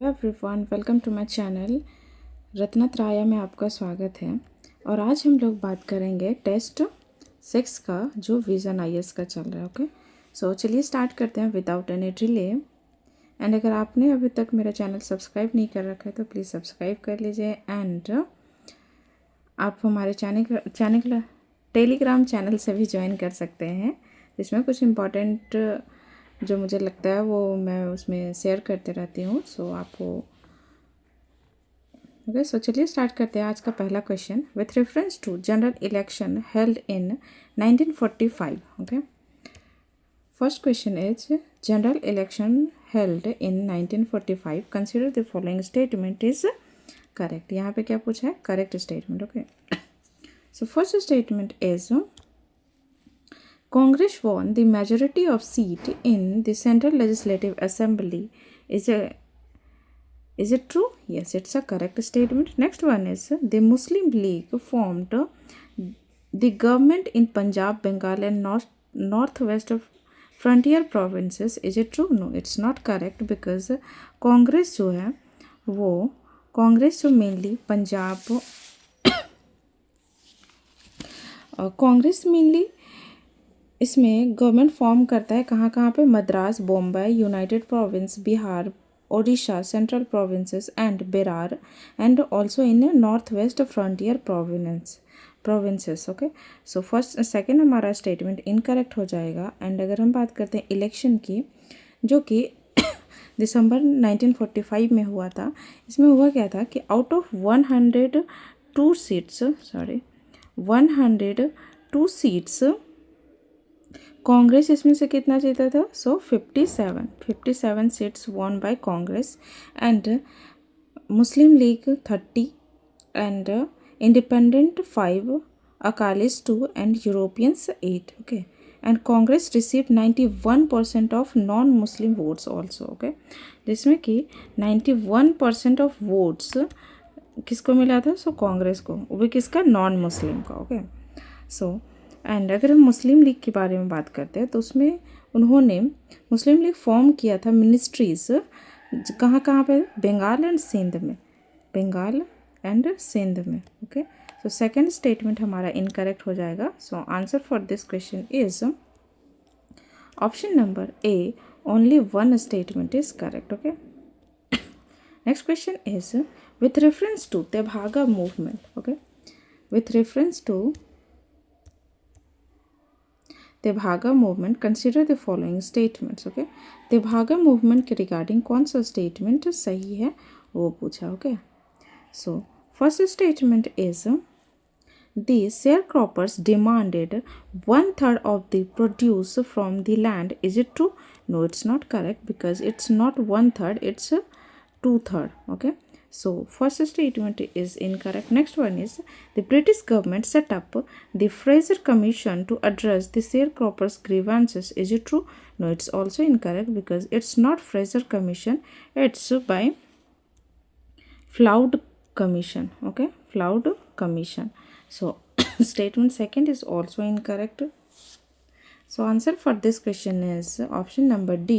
Everyone, welcome to my channel. Ratnatraya में आपका स्वागत है। और आज हम लोग बात करेंगे टेस्ट 6 का जो विज़न आईएएस का चल रहा है। ओके, सो चलिए स्टार्ट करते हैं विदाउट एनी डिले। एंड अगर आपने अभी तक मेरा चैनल सब्सक्राइब नहीं कर रखा है तो प्लीज़ सब्सक्राइब कर लीजिए। एंड आप हमारे चैनल टेलीग्राम चैनल से भी ज्वाइन कर सकते हैं, जिसमें कुछ इम्पोर्टेंट जो मुझे लगता है वो मैं उसमें शेयर करते रहती हूँ। सो आपको ओके, सो चलिए स्टार्ट करते हैं आज का पहला question. With reference to general election held in 1945। Okay, first question is general election held in 1945, consider the following statement is correct. यहाँ पे क्या पूछा है? Correct statement. Okay, so first statement is Congress won the majority of seat in the Central Legislative Assembly. Is it true? Yes, it's a correct statement. Next one is the Muslim League formed the government in Punjab, Bengal, and northwest of frontier provinces. Is it true? No, it's not correct because Congress जो है वो कांग्रेस जो mainly Punjab Congress mainly इसमें government form करता है कहाँ कहाँ पे? Madras, Bombay, United province, Bihar, Odisha, central provinces and Berar, and also in north west frontier provinces. Okay, so first second हमारा स्टेटमेंट इनकरेक्ट हो जाएगा। एंड अगर हम बात करते हैं इलेक्शन की, जो कि दिसंबर 1945 में हुआ था, इसमें हुआ क्या था कि आउट ऑफ 102 सीट्स कांग्रेस इसमें से कितना जीता था? सो 57 seats won by Congress, and Muslim league 30, and independent 5, अकालिस 2, and Europeans 8। Okay, and Congress receive 91% of non Muslim votes also. Okay, जिसमें कि 91% ऑफ वोट्स किसको मिला था? सो कांग्रेस को, वो भी किसका? नॉन मुस्लिम का। ओके, सो एंड अगर हम मुस्लिम लीग के बारे में बात करते हैं तो उसमें उन्होंने मुस्लिम लीग फॉर्म किया था मिनिस्ट्रीज कहाँ कहाँ पे? बंगाल एंड सिंध में, बंगाल एंड सिंध में। ओके, सो सेकंड स्टेटमेंट हमारा इनकरेक्ट हो जाएगा। So answer for this question is option number A, only one statement is correct. Okay, next question is with reference to Tebhaga movement. Okay, with reference to Tebhaga movement consider the following statements. Okay, Tebhaga movement के regarding कौन सा statement सही है वो पूछा। Okay, so first statement is the sharecroppers demanded 1/3 of the produce from the land. Is it true? No, it's not correct because it's not 1/3, it's 2/3. Okay, so first statement is incorrect. Next one is the British government set up the Fraser Commission to address the sharecroppers' grievances. Is it true? No, it's also incorrect because it's not Fraser Commission, it's by Flood Commission. Okay, Flood Commission. So statement second is also incorrect. So answer for this question is option number D.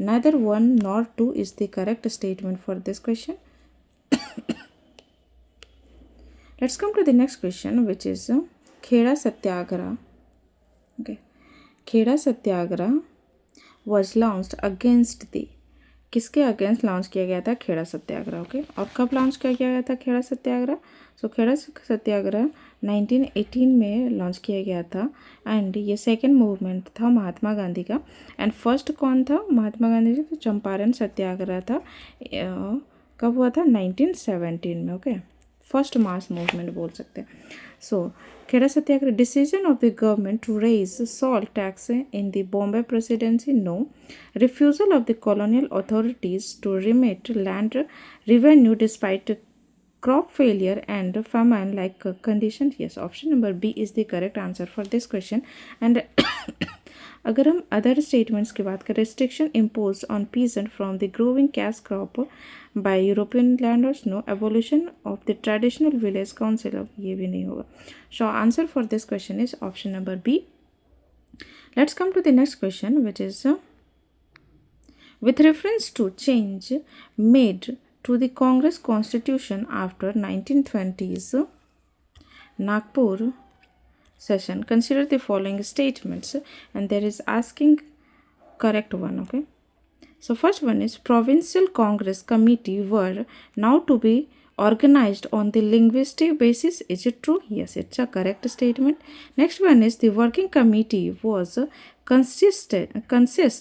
Neither 1 nor 2 is the correct statement for this question. Let's come to the next question, which is Kheda Satyagraha. Okay, Kheda Satyagraha was launched against the, किसके against launch किया गया था? खेड़ा सत्याग्रह। Okay, और कब launch किया गया था खेड़ा सत्याग्रह? सो खेड़ा सत्याग्रह 1918 में लॉन्च किया गया था, एंड ये सेकंड मूवमेंट था महात्मा गांधी का। एंड फर्स्ट कौन था? महात्मा गांधी जी। तो चंपारण सत्याग्रह था, कब हुआ था? 1917 में। ओके, फर्स्ट मास मूवमेंट बोल सकते हैं। सो खेड़ा सत्याग्रह, decision of the government to raise salt tax in the Bombay Presidency? No. Refusal of the colonial authorities to remit land revenue despite crop failure and famine like conditions? Yes, option number B is the correct answer for this question. And अगर हम other statements की बात करें, restriction impose on peasant from the growing cash crop by European landers? No. Evolution of the traditional village council? ये भी नहीं होगा। So answer for this question is option number B. Let's come to the next question, which is with reference to change made to the Congress constitution after 1920s Nagpur session. Consider the following statements, and there is asking correct one. Okay, so first one is provincial congress committee were now to be organized on the linguistic basis. Is it true? Yes, it's a correct statement. Next one is the working committee was consist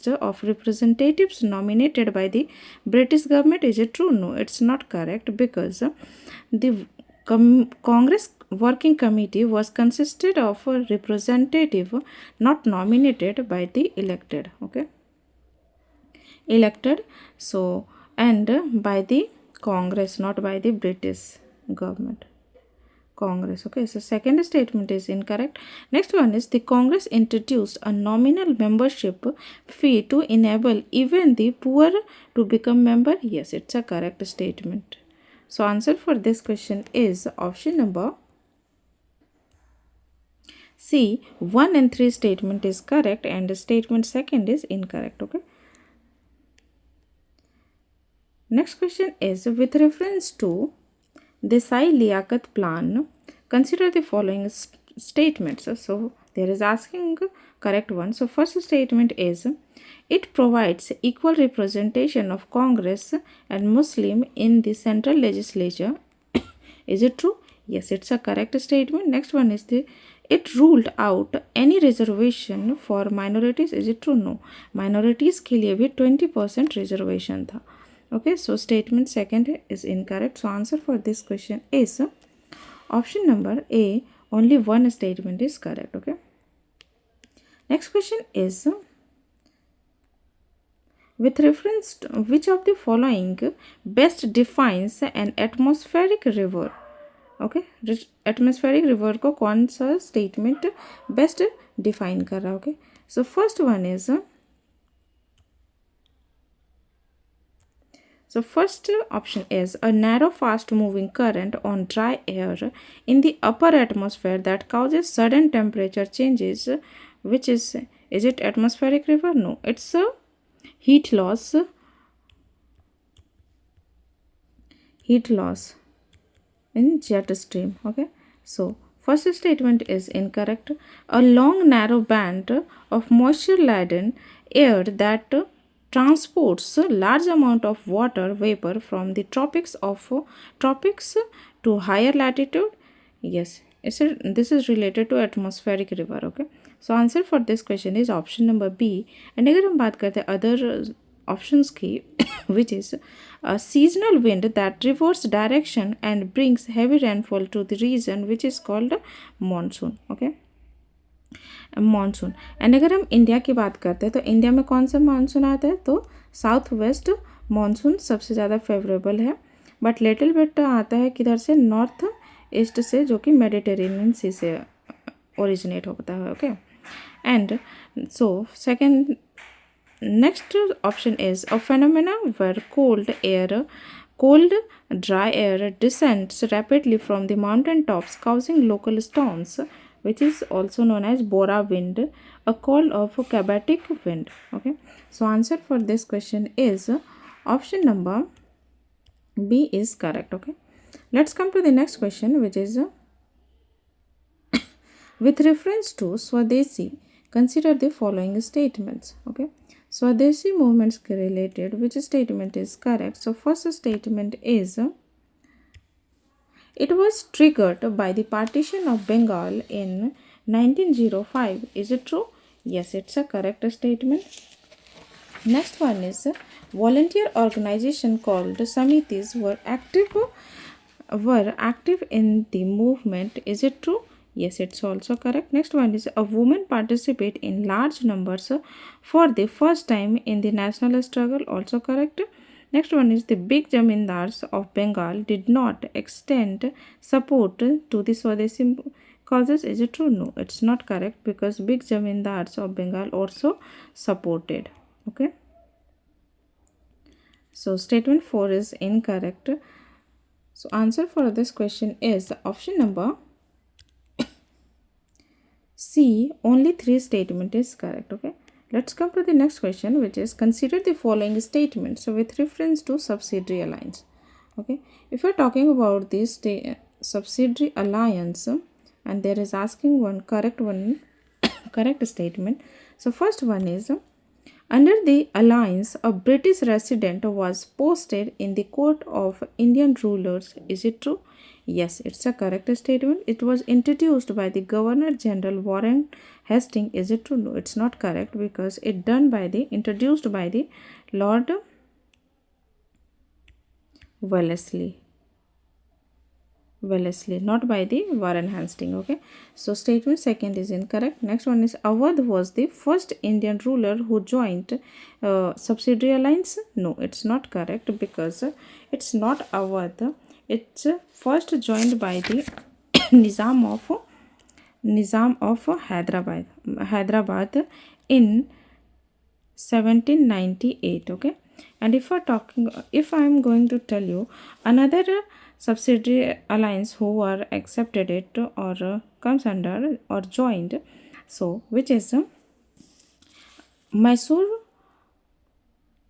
of representatives nominated by the British government. Is it true? No, it's not correct, because the Congress working committee was consisted of a representative not nominated by the elected. Okay, elected, so, and by the Congress, not by the British government. Congress. Okay, so second statement is incorrect. Next one is the Congress introduced a nominal membership fee to enable even the poor to become member. Yes, it's a correct statement. So answer for this question is option number C. 1 and 3 statement is correct and statement second is incorrect. Okay. Next question is with reference to Desai Liaquat plan, consider the following statements. So there is asking correct one. So first statement is it provides equal representation of Congress and Muslim in the central legislature. Is it true? Yes, it's a correct statement. Next one is the it ruled out any reservation for minorities. Is it true? No, minorities के लिए भी 20% reservation था. Okay, so statement second is incorrect. So answer for this question is option number A. Only one statement is correct. Okay. Next question is with reference to which of the following best defines an atmospheric river. Okay, atmospheric river को कौन सा statement best define कर रहा है. Okay, so first one is So first option is a narrow fast moving current on dry air in the upper atmosphere that causes sudden temperature changes, which is it atmospheric river? No, it's a heat loss in jet stream. Okay, so first statement is incorrect. A long narrow band of moisture laden air that transports large amount of water vapor from the tropics to higher latitude. Yes, this is related to atmospheric river. Okay, so answer for this question is option number B. And अगर हम बात करते हैं other options की which is a seasonal wind that reverses direction and brings heavy rainfall to the region which is called monsoon. Okay, monsoon. And अगर हम India की बात करते हैं तो इंडिया में कौन सा मानसून आता है? तो साउथ वेस्ट मानसून सबसे ज़्यादा फेवरेबल है, बट लिटिल बिट आता है किधर से? नॉर्थ ईस्ट से, जो कि मेडिटेरेनियन सी से ओरिजिनेट होता है. Okay, and so second next option is a phenomena where cold dry air descends rapidly from the mountain tops causing local storms, which is also known as Bora wind, a call of Kabatic wind. Okay, so answer for this question is option number B is correct. Okay, let's come to the next question, which is with reference to Swadeshi, consider the following statements. Okay, Swadeshi movements related, which statement is correct? So first statement is it was triggered by the partition of Bengal in 1905. Is it true? Yes, it's a correct statement. Next one is volunteer organization called Samitis were active in the movement. Is it true? Yes, it's also correct. Next one is a woman participate in large numbers for the first time in the national struggle. Also correct. Next one is the big zamindars of Bengal did not extend support to the Swadeshi causes. Is it true? No, it's not correct, because big zamindars of Bengal also supported. Okay, so statement 4 is incorrect. So answer for this question is option number C. Only 3 statement is correct. Okay, Let's come to the next question, which is consider the following statements with reference to subsidiary alliance. Okay, if you're talking about this subsidiary alliance, and there is asking one correct statement. So first one is under the alliance, a British resident was posted in the court of Indian rulers. Is it true? Yes, it's a correct statement. It was introduced by the Governor General Warren Hastings. Is it true? No, it's not correct because it introduced by the Lord Wellesley. Wellesley, not by the Warren Hastings. Okay, so statement second is incorrect. Next one is Awadh was the first Indian ruler who joined subsidiary alliance. No, it's not correct because it's not Awadh. It's first joined by the Nizam of Hyderabad in 1798. Okay, and if I am going to tell you another subsidiary alliance who are accepted it or comes under or joined, so which is Mysore.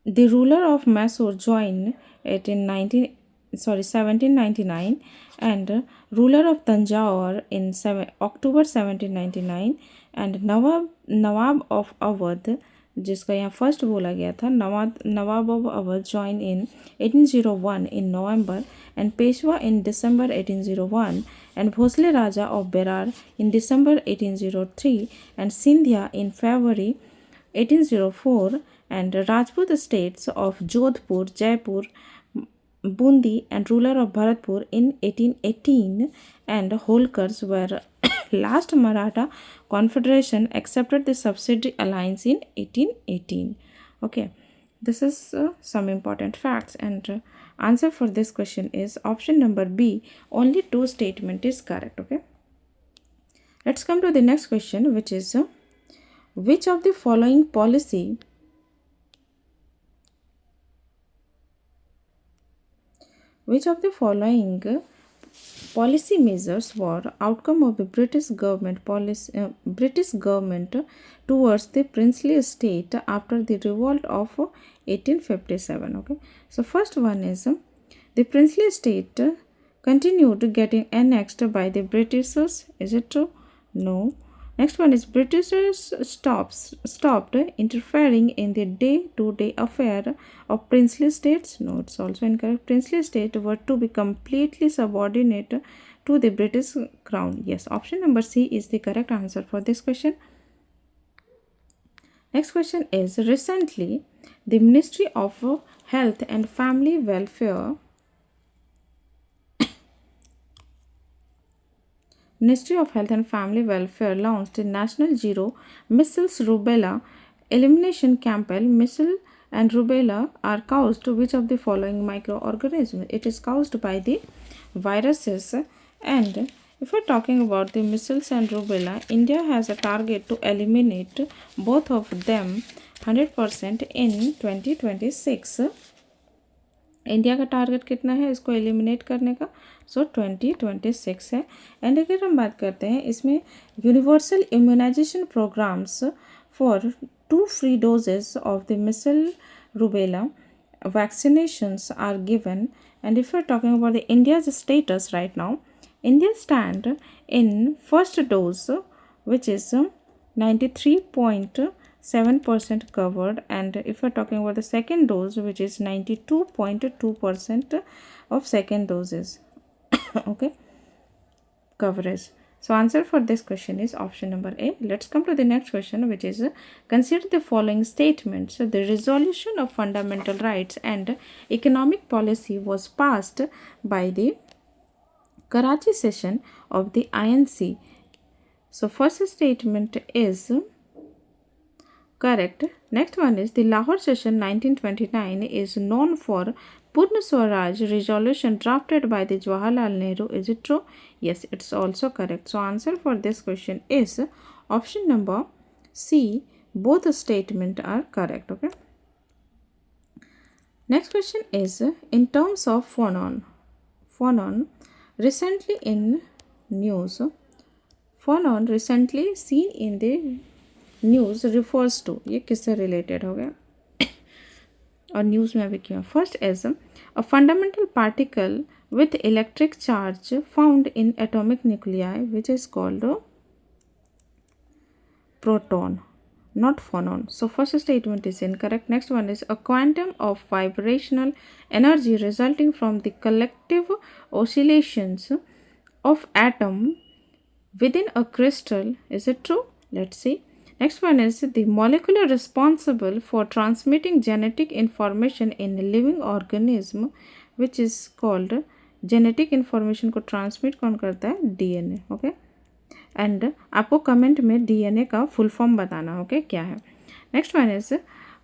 The ruler of Mysore joined it in 1799, and ruler of Tanjore in October 1799, and Nawab of Awadh जिसका यहाँ first बोला गया था Nawab of Awadh join in 1801 in November, and Peshwa in December 1801, and Bhosle Raja of Berar in December 1803, and Sindhya in February 1804, and Rajput states of Jodhpur, Jaipur, Bundi, and ruler of Bharatpur in 1818, and Holkars were last Maratha confederation accepted the subsidiary alliance in 1818. Okay, this is some important facts, and answer for this question is option number B. Only two statement is correct. Okay, let's come to the next question, which is which of the following policy measures were outcome of the British government towards the princely state after the revolt of 1857. Okay, so first one is the princely state continued getting annexed by the Britishers. Is it true? No. Next one is Britishers stopped interfering in the day-to-day affair of princely states. No, it's also incorrect. Princely states were to be completely subordinate to the British crown. Yes, option number C is the correct answer for this question. Next question is recently the Ministry of Health and Family Welfare Ministry of Health and Family Welfare launched a national zero measles rubella elimination campaign. Measles and rubella are caused which of the following microorganisms? It is caused by the viruses, and if we're talking about the measles and rubella, India has a target to eliminate both of them 100% in 2026. India का target कितना है इसको eliminate करने का? सो 2026 है. And अगर हम बात करते हैं इसमें universal immunization programs for 2 free doses of the measles rubella vaccinations are given. And if we're talking about the India's status right now, India stand in first dose, which is 93.7% covered, and if we're talking about the second dose, which is 92.2% of second doses okay, coverage. So answer for this question is option number A. Let's come to the next question, which is consider the following statements. The resolution of fundamental rights and economic policy was passed by the Karachi session of the INC. So first statement is correct. Next one is the Lahore session 1929 is known for Purna Swaraj resolution drafted by the Jawaharlal Nehru. Is it true? Yes, it's also correct. So answer for this question is option number C. Both statements are correct. Okay. Next question is in terms of phonon recently in news, phonon recently seen in the news refers to, ये किससे related हो गया और news में अभी क्यों. First is a fundamental particle with electric charge found in atomic nuclei which is called proton, not phonon. So first statement is incorrect. Next one is a quantum of vibrational energy resulting from the collective oscillations of atom within a crystal. Is it true? Let's see. Next one is the molecule responsible for transmitting genetic information in a living organism, which is called genetic information को transmit कौन करता है, DNA. Okay. And आपको comment में DNA का full form बताना, okay क्या है. नेक्स्ट वन इज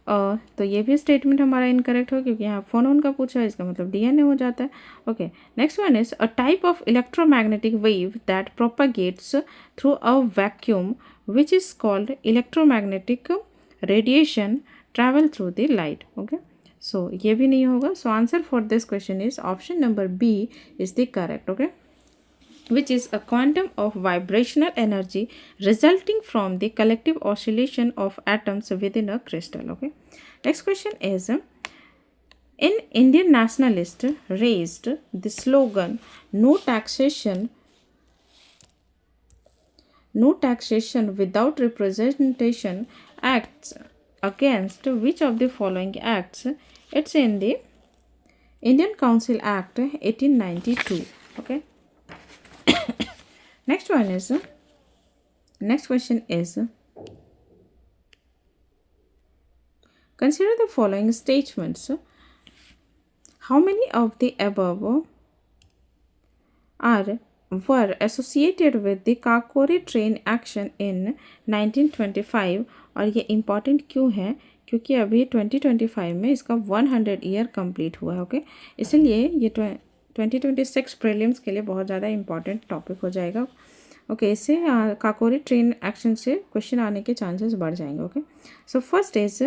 तो ये भी स्टेटमेंट हमारा इनकरेक्ट हो क्योंकि यहाँ फोन का पूछा है, इसका मतलब डीएनए हो जाता है. Okay. Next one is a type of electromagnetic wave that propagates through a vacuum which is called electromagnetic radiation travel through the light. Okay. So ये भी नहीं होगा. So answer for this question is option number b is the correct. Okay. which is a quantum of vibrational energy resulting from the collective oscillation of atoms within a crystal. Okay. Next question is, in Indian nationalists raised the slogan no taxation without representation acts against which of the following acts? It's in the Indian Council Act 1892. Okay. Next question is, consider the following statements. How many of the above were associated with the Kakori train action in 1925? और ये important क्यों है? क्योंकि अभी 2025 में इसका 100 year complete हुआ है. ओके. इसलिए ये 2026 प्रीलिम्स के लिए बहुत ज़्यादा इंपॉर्टेंट टॉपिक हो जाएगा. ओके. इससे काकोरी ट्रेन एक्शन से क्वेश्चन आने के चांसेस बढ़ जाएंगे. ओके. सो फर्स्ट इज,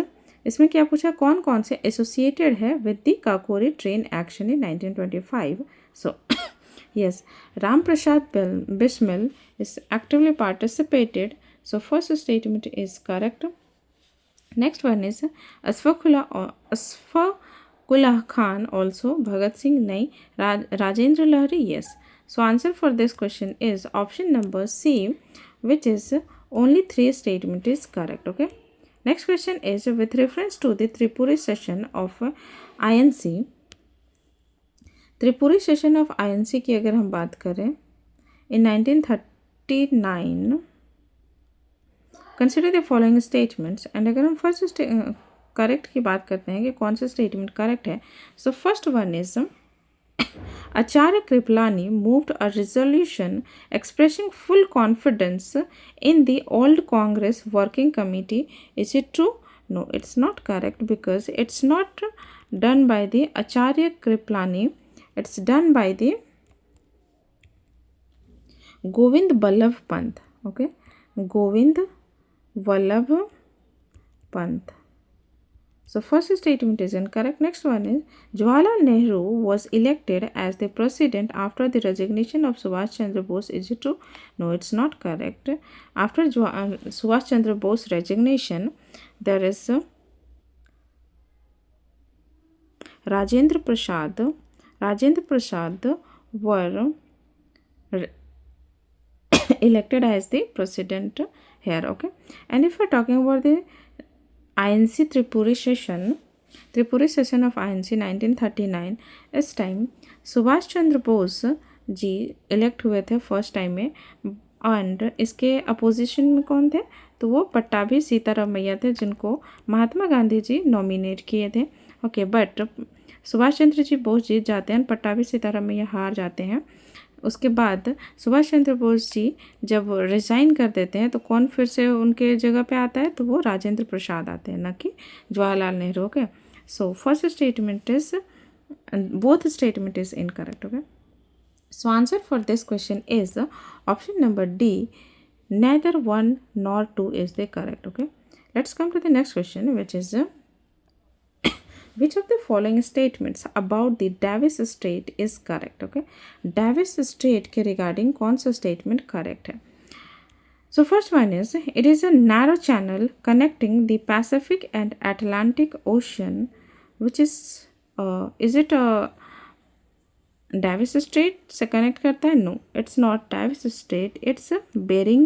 इसमें क्या पूछा, कौन कौन से एसोसिएटेड है with the Kakori train action in 1925. So yes, Ram Prasad Bismil is actively participated. So first statement is correct. Next one is Asfaqullah Khan also, Bhagat Singh nahi, Rajendra Lahari yes. So answer for this question is option number C, which is only 3 statement is correct. Okay. Next question is with reference to the Tripuri session of INC. Tripuri session of INC की अगर हम बात करें in 1939, consider the following statements. And अगर हम first correct की बात करते हैं कि कौन सा स्टेटमेंट करेक्ट है, so first one is Acharya Kripalani moved a resolution expressing full confidence in the old Congress working committee. Is it true? No, it's not correct because it's not done by the Acharya Kripalani. It's done by the Govind Ballabh Pant. Okay, Govind Vallabh Pant. So first statement is incorrect. Next one is Jawaharlal Nehru was elected as the president after the resignation of Subhash Chandra Bose. Is it true? No, it's not correct. After Subhash Chandra Bose resignation, there is Rajendra Prasad. Rajendra Prasad were elected as the president here. Okay. And if we're talking about the INC Tripuri session of INC 1939, इस time Subhash Chandra Bose ji elect हुए थे first time में. And इसके opposition में कौन थे, तो वो पट्टाभी सीतारामैया थे जिनको महात्मा गांधी जी नॉमिनेट किए थे. ओके. बट सुभाष चंद्र जी बोस जीत जाते हैं, पट्टाभी सीतारामैया हार जाते हैं. उसके बाद सुभाष चंद्र बोस जी जब रिज़ाइन कर देते हैं तो कौन फिर से उनके जगह पे आता है, तो वो राजेंद्र प्रसाद आते हैं, ना कि Jawaharlal Nehru. Okay. So first statement is, both statement is incorrect. Okay. So answer for this question is option number D, neither 1 nor 2 is the correct. Okay. Let's come to the next question, which is which of the following statements about the Davis Strait is correct. Okay. Davis Strait के regarding कौन सा statement correct है. So first one is, it is a narrow channel connecting the Pacific and Atlantic Ocean, which is it a Davis Strait से connect करता है? No, it's not Davis Strait. It's a Bering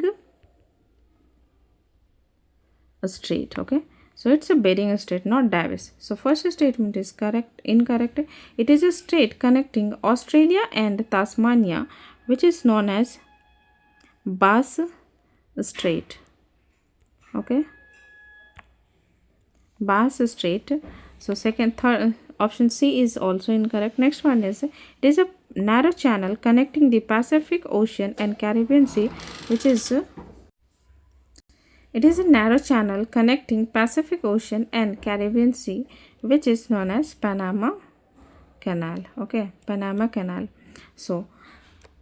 Strait. Okay, so it's a Bering Strait, not Davis. So first statement is correct. Incorrect. It is a strait connecting Australia and Tasmania, which is known as Bass Strait. Okay, Bass Strait. So third option C is also incorrect. Next one is, it is a narrow channel connecting the Pacific Ocean and Caribbean Sea, which is it is a narrow channel connecting Pacific Ocean and Caribbean Sea, which is known as Panama Canal. Okay, Panama Canal. So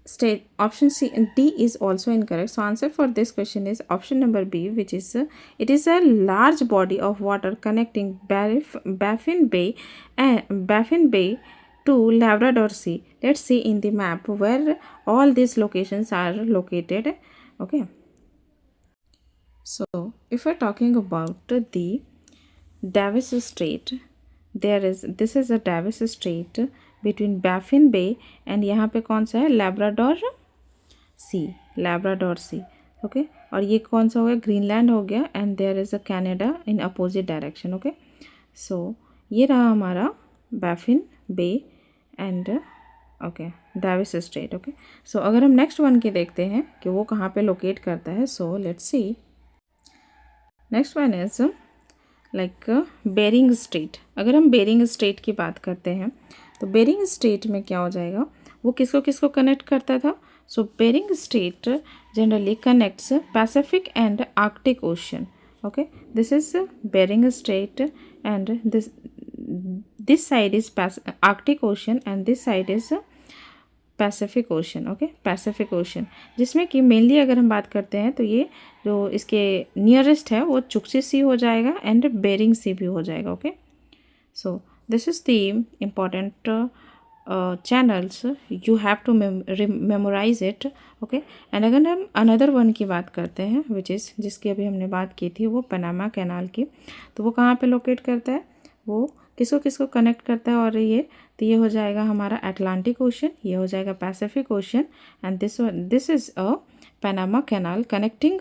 state option C and D is also incorrect. So answer for this question is option number B, which is it is a large body of water connecting Baffin Bay to Labrador Sea. Let's see in the map where all these locations are located. Okay, so if we're talking about the Davis Strait, this is a Davis Strait between Baffin Bay and यहाँ पे कौन सा है? Labrador Sea. Okay, और ये कौन सा हो गया? ग्रीनलैंड हो गया, and there is a Canada in opposite direction. Okay, so ये रहा हमारा Baffin Bay and okay Davis Strait. Okay, so अगर हम नेक्स्ट वन के देखते हैं कि वो कहाँ पे लोकेट करता है, so let's see. Next one is like Bering Strait. अगर हम बेरिंग स्ट्रेट की बात करते हैं तो बेरिंग स्ट्रेट में क्या हो जाएगा? वो किसको किसको कनेक्ट करता था? So Bering Strait generally connects Pacific and Arctic Ocean. Okay, this is Bering Strait and this side is Arctic Ocean and this side is Pacific Ocean. Okay, Pacific Ocean, जिसमें कि मेनली अगर हम बात करते हैं तो ये जो इसके नियरेस्ट है वो चुक्सी सी हो जाएगा एंड बेरिंग सी भी हो जाएगा. Okay, so this is the important channels, you have to memorize it. Okay, and अगर हम अनदर वन की बात करते हैं विच इज़ जिसकी अभी हमने बात की थी वो पनामा कैनाल की, तो वो कहाँ पे लोकेट करता है? वो किसको किसको कनेक्ट करता है? और ये हो जाएगा हमारा अटलांटिक ओशन, ये हो जाएगा Pacific ocean, and this is a Panama canal connecting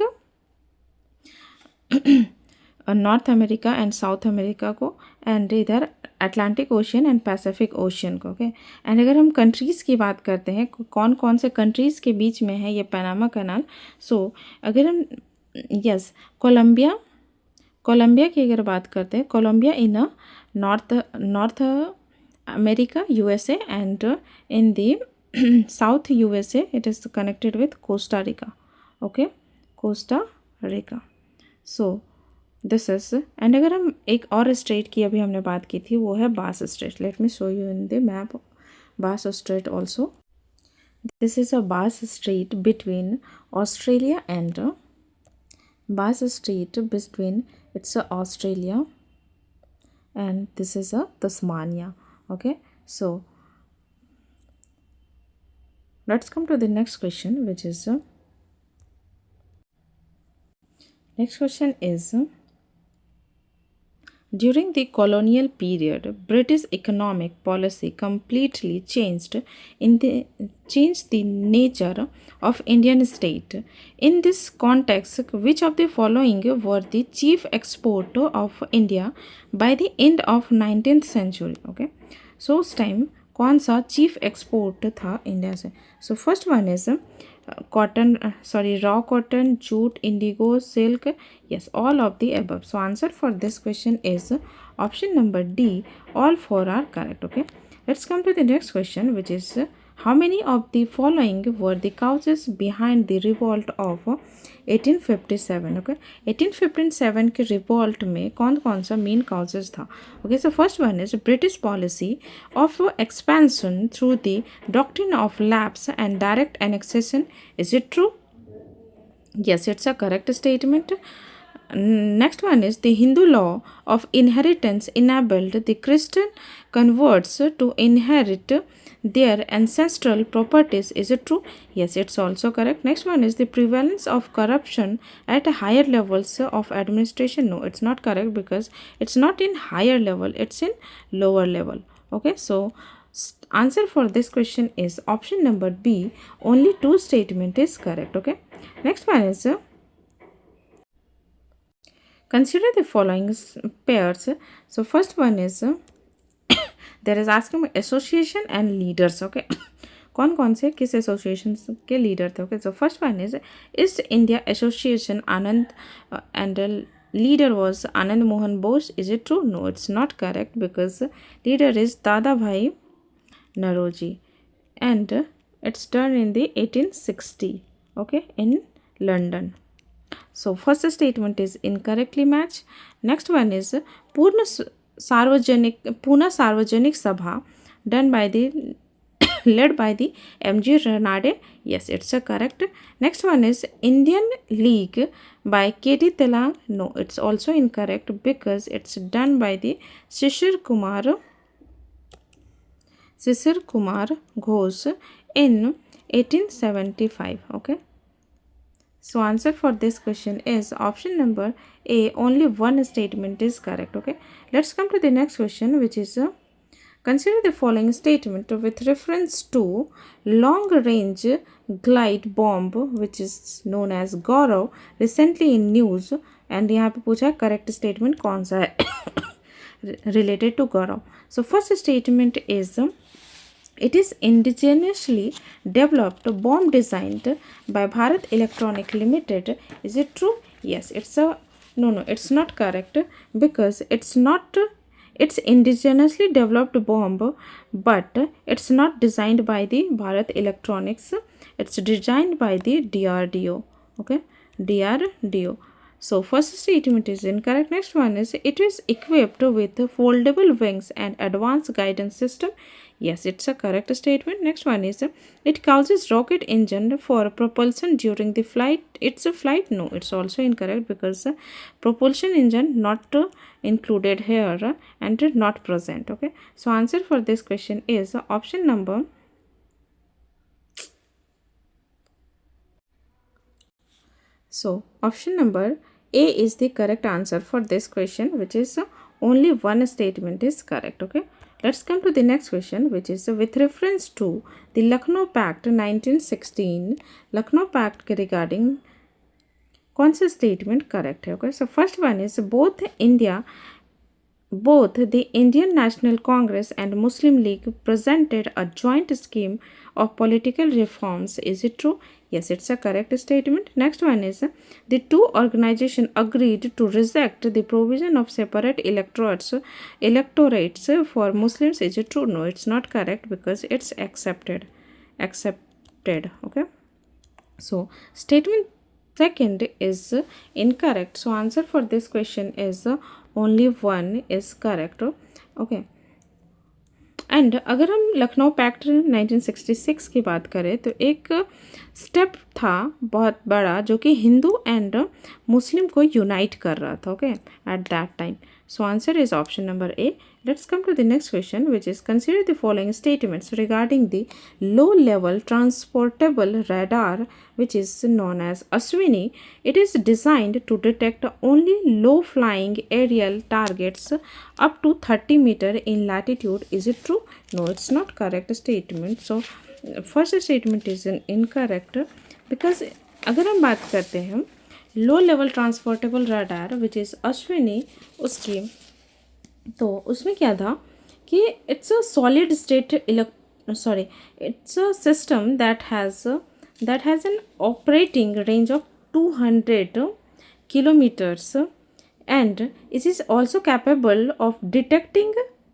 north America and south America को, एंड इधर Atlantic ocean and Pacific ocean को. ओके, एंड अगर हम कंट्रीज़ की बात करते हैं कौन कौन से कंट्रीज़ के बीच में है ये पनामा कैनाल, सो अगर हम कोलंबिया की अगर बात करते हैं, Colombia in North America USA and in the South USA it is connected with Costa Rica. Okay, Costa Rica. So this is, and अगर हम एक और स्ट्रेट की अभी हमने बात की थी वो है Bass Strait. Let me show you in the map Bass Strait also. This is a Bass Strait between Australia and Bass Strait between it's Australia and this is a Tasmania. Okay, so let's come to the next question, which is next question is during the colonial period, British economic policy completely changed the nature of Indian state. In this context, which of the following were the chief export of India by the end of 19th century? Okay, so उस time कौन सा chief export था India से? So first one is raw cotton, jute, indigo, silk. Yes, all of the above. So answer for this question is option number D. All four are correct. Okay, let's come to the next question, which is how many of the following were the causes behind the revolt of 1857? Okay, 1857 के revolt में कौन कौन सा main causes था? Okay, so first one is British policy of expansion through the doctrine of lapse and direct annexation. Is it true? Yes, it's a correct statement. Next one is the Hindu law of inheritance enabled the Christian converts to inherit their ancestral properties. Is it true? Yes, it's also correct. Next one is the prevalence of corruption at higher levels of administration. No, it's not correct because it's not in higher level, it's in lower level. Okay, so answer for this question is option number B. Only two statement is correct. Okay, next one is consider the following pairs. So first one is there is asking association and leaders. Okay, कौन कौन से किस association के leader थे. Okay, so first one is east India association Anand and leader was Anand Mohan Bose. Is it true? No, it's not correct because leader is Dada Bhai Naroji and it's done in the 1860. Okay, in London. So first statement is incorrectly matched. Next one is Pune Sarvajanik Sabha done by the led by the M.G. Ranade. Yes, it's a correct. Next one is Indian League by K.T. Telang. No, it's also incorrect because it's done by the Shishir Kumar Ghosh in 1875. Okay. So answer for this question is option number A. Only one statement is correct. Okay. Let's come to the next question, which is consider the following statement with reference to long range glide bomb which is known as Gaurav recently in news. And यहाँ पे पूछा correct statement कौन सा है related to Gaurav. So first statement is it is indigenously developed bomb designed by Bharat Electronic Limited. Is it true? Yes, it's a no, it's not correct because it's indigenously developed bomb, but it's not designed by the Bharat Electronics. It's designed by the DRDO. Okay, DRDO. So first statement is incorrect. Next one is it is equipped with foldable wings and advanced guidance system. Yes, it's a correct statement. Next one is it causes rocket engine for propulsion during the flight. It's a flight. No, it's also incorrect because propulsion engine not included here and not present. Okay, so answer for this question is option number option number A is the correct answer for this question, which is only one statement is correct. Okay, let's come to the next question, which is with reference to the Lucknow Pact 1916. Lucknow Pact के regarding कौन सा statement correct है. Okay, so first one is both the Indian National Congress and Muslim League presented a joint scheme of political reforms. Is it true? Yes, it's a correct statement. Next one is the two organizations agreed to reject the provision of separate electorates for Muslims. Is it true? No, it's not correct because it's accepted. Okay, so statement second is incorrect. So answer for this question is only one is correct. Okay, and अगर हम Lucknow pact 1966 की बात करें तो एक step था बहुत बड़ा जो कि हिंदू एंड मुस्लिम को यूनाइट कर रहा था. Okay, at that time. So answer is option number A. Let's come to the next question, which is consider the following statements regarding the low level transportable radar, which is known as Ashwini. It is designed to detect only low flying aerial targets up to 30 meter in latitude. Is it true? No, it's not correct statement. So first statement is incorrect because अगर हम बात करते हैं low level transportable radar which is Ashwini, उसकी तो उसमें क्या था कि it's a solid state it's a system that has an operating range of 200 kilometers and it is also capable of detecting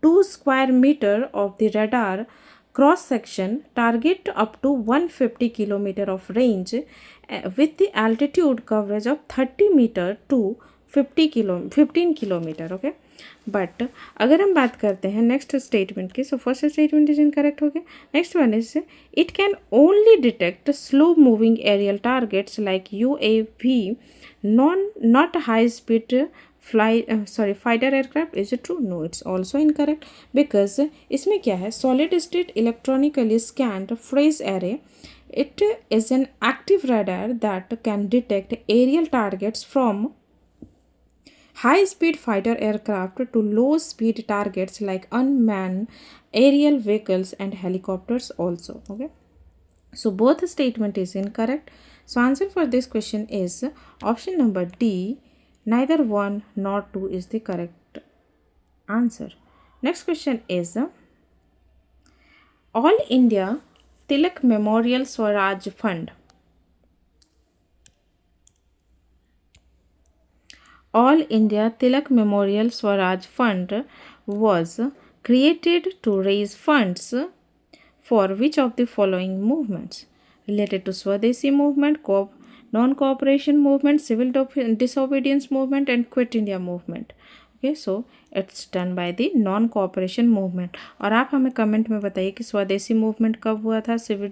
2 square meter of the radar cross section target up to 150 kilometer of range with the altitude coverage of 30 meter to 15 kilometer. Okay, but अगर हम बात करते हैं next statement की, so first statement is incorrect हो गया. Next one is it can only detect slow moving aerial targets like UAV, not high speed fighter aircraft. Is it true? No, it's also incorrect because इसमें क्या है, solid state electronically scanned phrase array. It is an active radar that can detect aerial targets from high speed fighter aircraft to low speed targets like unmanned aerial vehicles and helicopters also. Okay, so both statement is incorrect. So answer for this question is option number D. Neither 1 nor 2 is the correct answer. Next question is All India Tilak Memorial Swaraj Fund. All India Tilak Memorial Swaraj Fund was created to raise funds for which of the following movements? Related to Swadeshi movement, non-cooperation movement, civil disobedience movement and quit India movement. Okay, so it's done by the non-cooperation movement. और आप हमें comment में बताइए कि स्वदेशी movement कब हुआ था, सिविल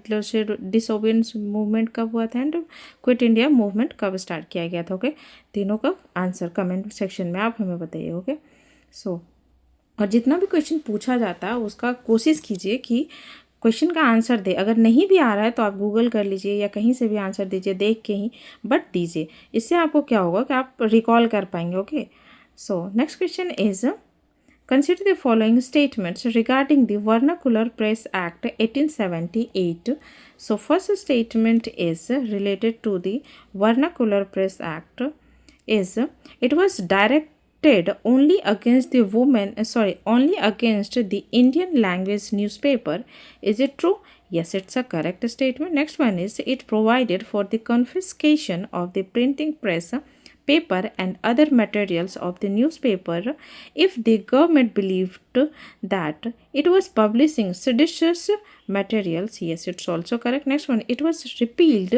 डिसोबियंस मूवमेंट कब हुआ था एंड क्विट इंडिया मूवमेंट कब स्टार्ट किया गया था. ओके, तीनों का आंसर कमेंट सेक्शन में आप हमें बताइए. ओके, सो और जितना भी क्वेश्चन पूछा जाता है उसका कोशिश कीजिए कि क्वेश्चन का आंसर दे. अगर नहीं भी आ रहा है तो आप गूगल कर लीजिए या कहीं से भी आंसर दीजिए, देख के ही बट दीजिए. इससे आपको क्या होगा कि आप रिकॉल कर पाएंगे. Okay, so next question is consider the following statements regarding the Vernacular Press Act 1878. So first statement is related to the Vernacular Press Act is it was directed only against the only against the Indian language newspaper. Is it true? Yes, it's a correct statement. Next one is it provided for the confiscation of the printing press, paper and other materials of the newspaper if the government believed that it was publishing seditious materials. Yes, it's also correct. Next one, it was repealed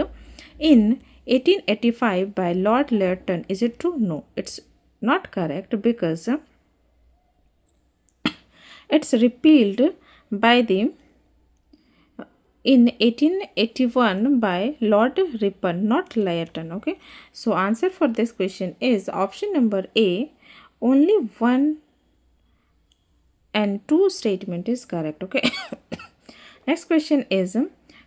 in 1885 by Lord Lytton. Is it true? No, it's not correct because it's repealed by the in 1881 by Lord Ripon, not Lytton. Okay, so answer for this question is option number A. Only 1 and 2 statement is correct. Okay, next question is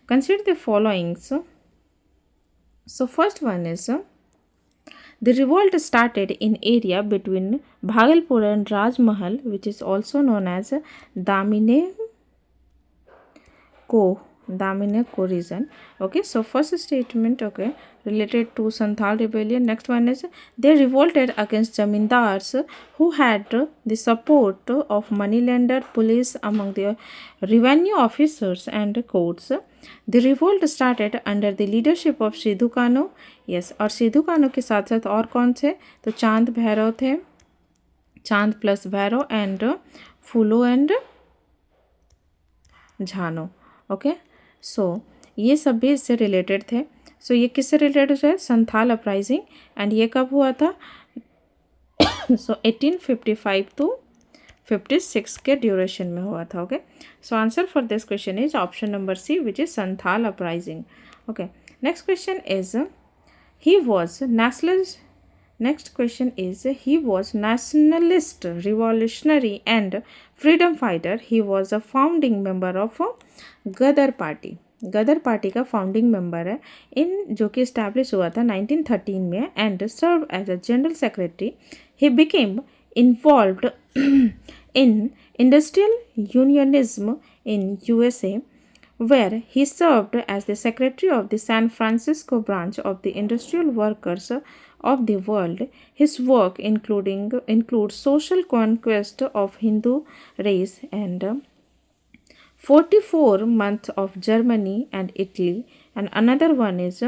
consider the following. So first one is the revolt started in area between Bhagalpur and Rajmahal, which is also known as Damine को region. Okay, so first statement, okay, related to Santhal rebellion. Next one is they revolted against zamindars who had the support of moneylender police among the revenue officers and courts. The revolt started under the leadership of Sidhu Kanhu. Yes, और सिद्धू कानू के साथ साथ और कौन थे, तो चांद भैरव थे, चांद प्लस भैरव एंड फूलो एंड झानो. ओके, सो ये सब भी इससे रिलेटेड थे. सो ये किससे रिलेटेड है, संथाल अपराइजिंग. एंड ये कब हुआ था, सो 1855 to 56 के ड्यूरेशन में हुआ था. Okay, so answer for this question is option number C which is Santhal uprising. Okay, next question is he was nationalist. Next question is he was nationalist, revolutionary and freedom fighter. He was a founding member of Ghadar party. Ghadar party का founding member है इन जो कि establish हुआ था 1913 में and serve as a general secretary. He became involved in industrial unionism in USA where he served as the secretary of the San Francisco branch of the Industrial Workers of the World. His work includes social conquest of Hindu race and 44 months of Germany and Italy. And another one is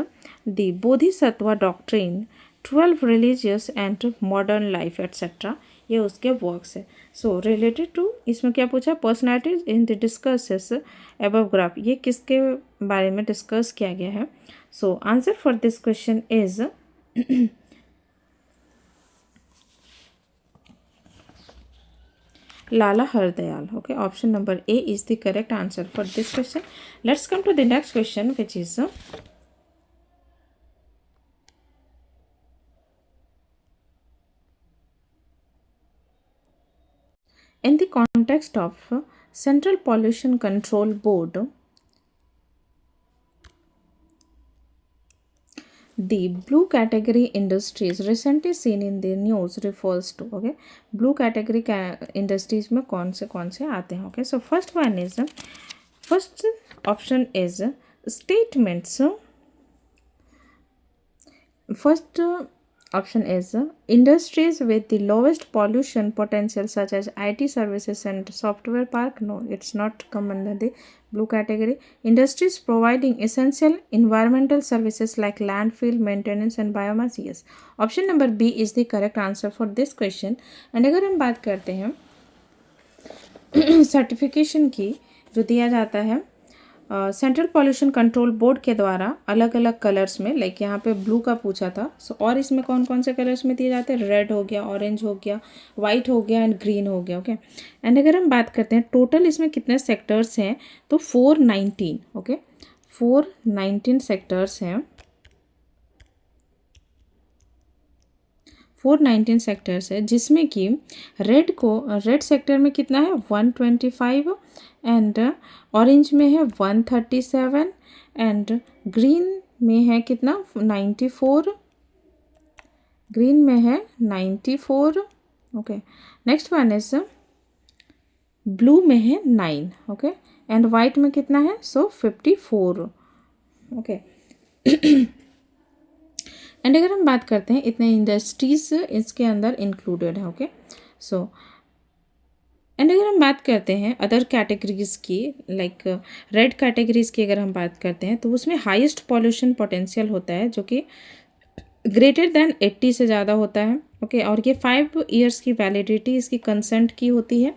the Bodhisattva doctrine, 12 religious and modern life, etc. ये उसके works है. सो related to इसमें क्या पूछा, personalities in the discusses above graph, ये किसके बारे में डिस्कस किया गया है. सो answer for this question is Lala Hardayal. Okay, option number A is the correct answer for this question. Let's come to the next question, which is in the context of Central Pollution Control Board, the blue category industries recently seen in the news refers to, okay, blue category industries में कौन से आते हैं. Okay, so first option is statements. First option is industries with the lowest pollution potential such as IT services and software park. No, it's not come under the blue category. Industries providing essential environmental services like landfill maintenance and biomass. Yes, option number B is the correct answer for this question. And अगर हम बात करते हैं certification की जो दिया जाता है सेंट्रल पॉल्यूशन कंट्रोल बोर्ड के द्वारा अलग अलग कलर्स में, लाइक यहाँ पे ब्लू का पूछा था, सो और इसमें कौन कौन से कलर्स में दिए जाते हैं, रेड हो गया, ऑरेंज हो गया, वाइट हो गया एंड ग्रीन हो गया. ओके, एंड अगर हम बात करते हैं टोटल इसमें कितने सेक्टर्स हैं तो 419. ओके, 419 सेक्टर्स हैं. 419 सेक्टर्स है, जिसमें कि रेड सेक्टर में कितना है 125 एंड ऑरेंज में है 137 एंड ग्रीन में है कितना 94. ग्रीन में है 94. Okay, next one is blue में है 9. ओके, एंड वाइट में कितना है 54. ओके, एंड अगर हम बात करते हैं इतने इंडस्ट्रीज इसके अंदर इंक्लूडेड है. ओके, सो एंड अगर हम बात करते हैं अदर कैटेगरीज की, लाइक रेड कैटेगरीज की अगर हम बात करते हैं तो उसमें हाईएस्ट पॉल्यूशन पोटेंशियल होता है जो कि ग्रेटर देन 80 से ज़्यादा होता है. ओके, और ये 5 ईयर्स की वैलिडिटी इसकी कंसेंट की होती है.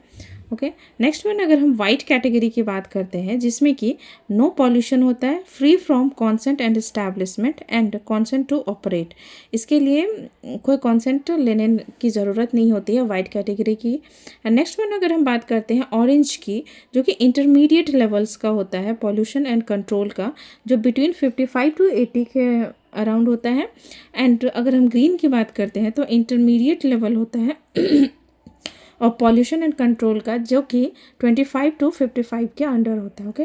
ओके, नेक्स्ट वन अगर हम वाइट कैटेगरी की बात करते हैं जिसमें कि नो पॉल्यूशन होता है, free from consent and establishment and consent to operate. इसके लिए कोई कॉन्सेंट लेने की ज़रूरत नहीं होती है वाइट कैटेगरी की. एंड नेक्स्ट वन अगर हम बात करते हैं ऑरेंज की, जो कि इंटरमीडिएट लेवल्स का होता है पॉल्यूशन एंड कंट्रोल का, जो बिटवीन 55 to 80 के अराउंड होता है. एंड अगर हम ग्रीन की बात करते हैं तो इंटरमीडिएट लेवल होता है और पॉल्यूशन एंड कंट्रोल का, जो कि 25 to 55 के अंडर होता है. Okay,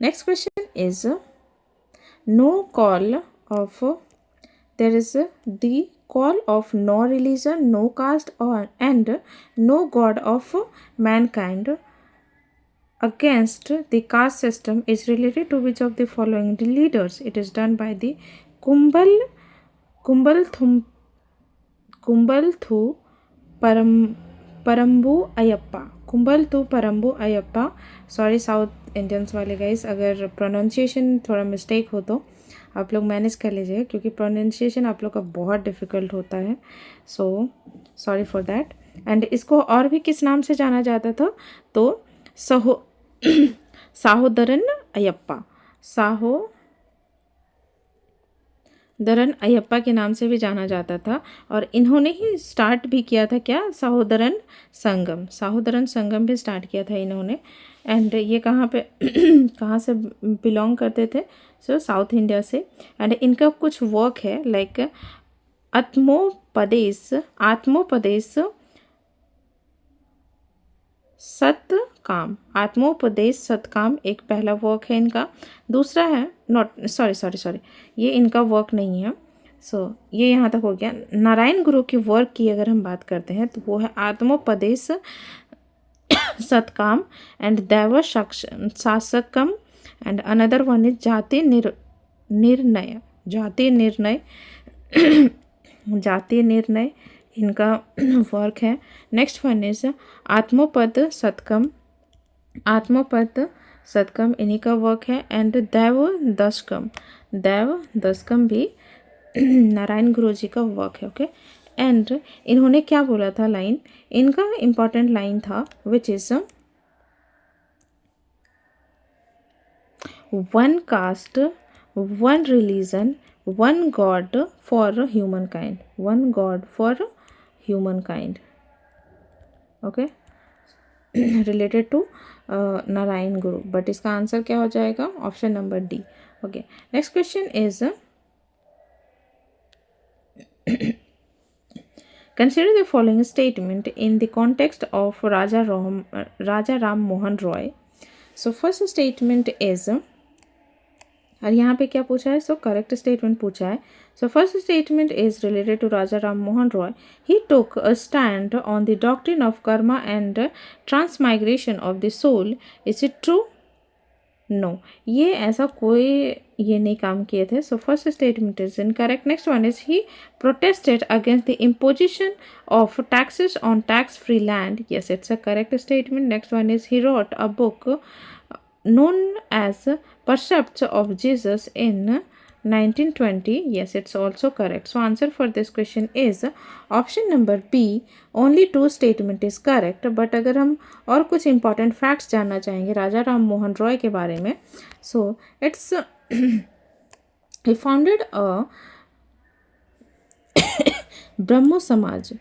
next question is no call of, there is the call of no religion, no caste और and no god of mankind against the caste system is related to which of the following the leaders? It is done by the Kumbalthu Parambu Ayyappa. Kumbalathu Parambu Ayyappa. Sorry South Indians वाले guys, अगर pronunciation थोड़ा mistake हो तो आप लोग manage कर लीजिएगा, क्योंकि प्रोनाउंसिएशन आप लोग का बहुत डिफ़िकल्ट होता है. So sorry for that. And इसको और भी किस नाम से जाना जाता था तो साहोदरन अयप्पा. साहोदरन अयप्पा के नाम से भी जाना जाता था. और इन्होंने ही स्टार्ट भी किया था क्या, साहोदरन संगम भी स्टार्ट किया था इन्होंने. एंड ये कहाँ पे कहाँ से बिलोंग करते थे, सो साउथ इंडिया से. एंड इनका कुछ वर्क है लाइक आत्मोपदेश सतकाम एक पहला वर्क है इनका. दूसरा है सॉरी ये इनका वर्क नहीं है. सो ये यहाँ तक हो गया. नारायण गुरु की वर्क की अगर हम बात करते हैं तो वो है आत्मोपदेश सतकाम एंड दैव शासकम. एंड अनदर वन इज जाति निर्णय इनका वर्क है. नेक्स्ट वन इज आत्मोपद सतकम इन्हीं का वर्क है. एंड दैव दशकम भी नारायण गुरु जी का वर्क है. ओके, एंड इन्होंने क्या बोला था लाइन, इनका इम्पॉर्टेंट लाइन था which is one caste one religion one god for human kind. Okay, related to Narayana Guru, but इसका आंसर क्या हो जाएगा? Option number D. Okay, next question is consider the following statement in the context of Raja Ram Mohan Roy. So first statement is, और यहाँ पे क्या पूछा है? सो करेक्ट स्टेटमेंट पूछा है. So first statement is related to Raja Ram Mohan Roy. He took a stand on the doctrine of karma and transmigration of the soul. Is it true? No, ये ऐसा कोई ये नहीं काम किए थे. So first statement is incorrect. Next one is he protested against the imposition of taxes on tax free land. Yes, it's a correct statement. Next one is he wrote a book known as Percepts of Jesus in 1920. Yes, it's also correct. So answer for this question is option number B. Only two statement is correct. But अगर हम और कुछ important facts जानना चाहेंगे राजा राम मोहन रॉय के बारे में, so it's he founded a Brahmo Samaj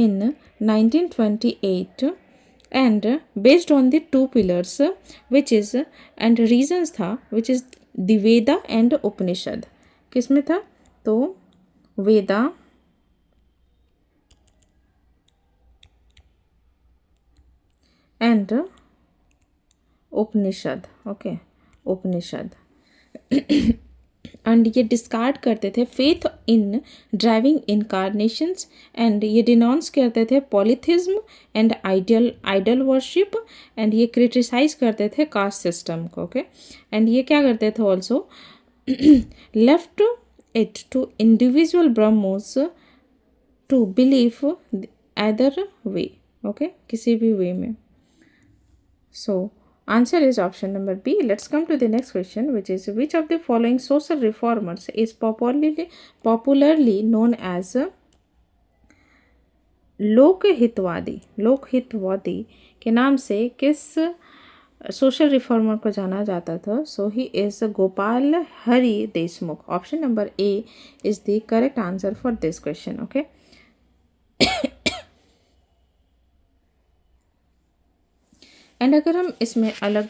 in 1928 and based on the two pillars which is and reasons था which is the Veda and Upanishad. किसमें था? तो Veda and Upanishad. Okay, Upanishad. And ये डिस्कार्ड करते थे faith in driving incarnations, and ये denounce करते थे polytheism and idol worship, and ये क्रिटिसाइज करते थे कास्ट सिस्टम को. ओके, एंड ये क्या करते थे also left it to individual Brahmos to believe other way. Okay, किसी भी वे में. सो answer is option number B. Let's come to the next question, which is which of the following social reformers is popularly known as लोकहितवादी. लोकहितवादी के नाम से किस social reformer को जाना जाता था? So he is Gopal Hari Deshmukh. Option number a is the correct answer for this question. Okay, and अगर हम इसमें अलग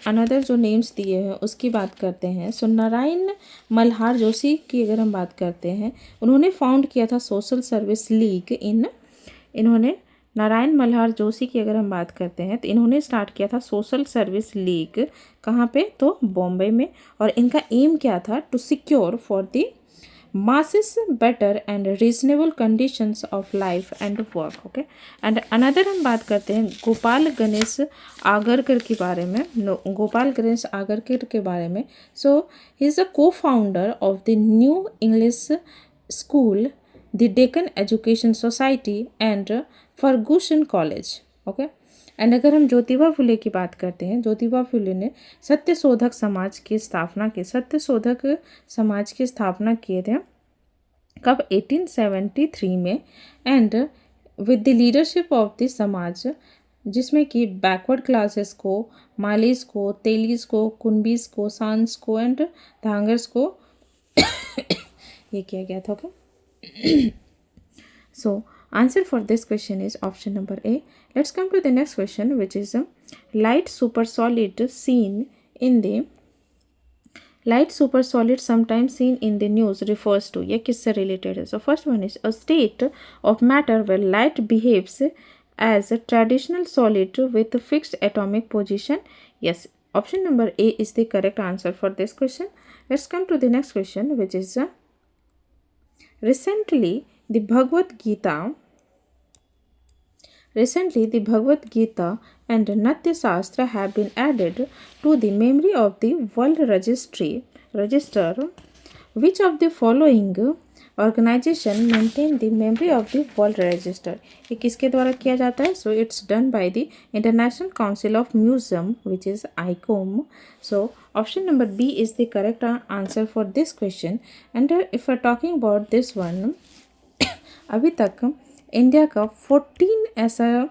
अनदर जो नेम्स दिए हैं उसकी बात करते हैं, सो नारायण मल्हार जोशी की अगर हम बात करते हैं, उन्होंने फाउंड किया था सोशल सर्विस लीग इन्होंने नारायण मल्हार जोशी की अगर हम बात करते हैं तो इन्होंने स्टार्ट किया था सोशल सर्विस लीग. कहाँ पे? तो बॉम्बे में. और इनका एम क्या था? To secure for the masses better and reasonable conditions of life and work. Okay, and another हम बात करते हैं गोपाल गणेश आगरकर के बारे में. गोपाल गणेश आगरकर के बारे में. सो ही इज़ द को founder of the new English school, the Deccan Education society and Ferguson college. Okay, and अगर हम ज्योतिबा फुले की बात करते हैं, ज्योतिबा फुले ने सत्यशोधक समाज की स्थापना किए थे. कब? 1873 में. And with the leadership of the समाज, जिसमें कि बैकवर्ड क्लासेस को, मालीस को, तेलीस को, कुनबीस को, सांस को एंड धांगर्स को ये किया गया था. Okay, so answer for this question is option number A. Let's come to the next question, which is light super solid sometimes seen in the news refers to. ये किससे related है? So first one is a state of matter where light behaves as a traditional solid with a fixed atomic position. Yes, option number A is the correct answer for this question. Let's come to the next question, which is recently the Bhagavad Gita and Natya Shastra have been added to the memory of the World Register. Which of the following organization maintain the memory of the World Register? ये किसके द्वारा किया जाता है? So it's done by the International Council of Museum, which is ICOM. So option number B is the correct answer for this question. And if we're talking about this one, अभी तक India का 14 ऐसा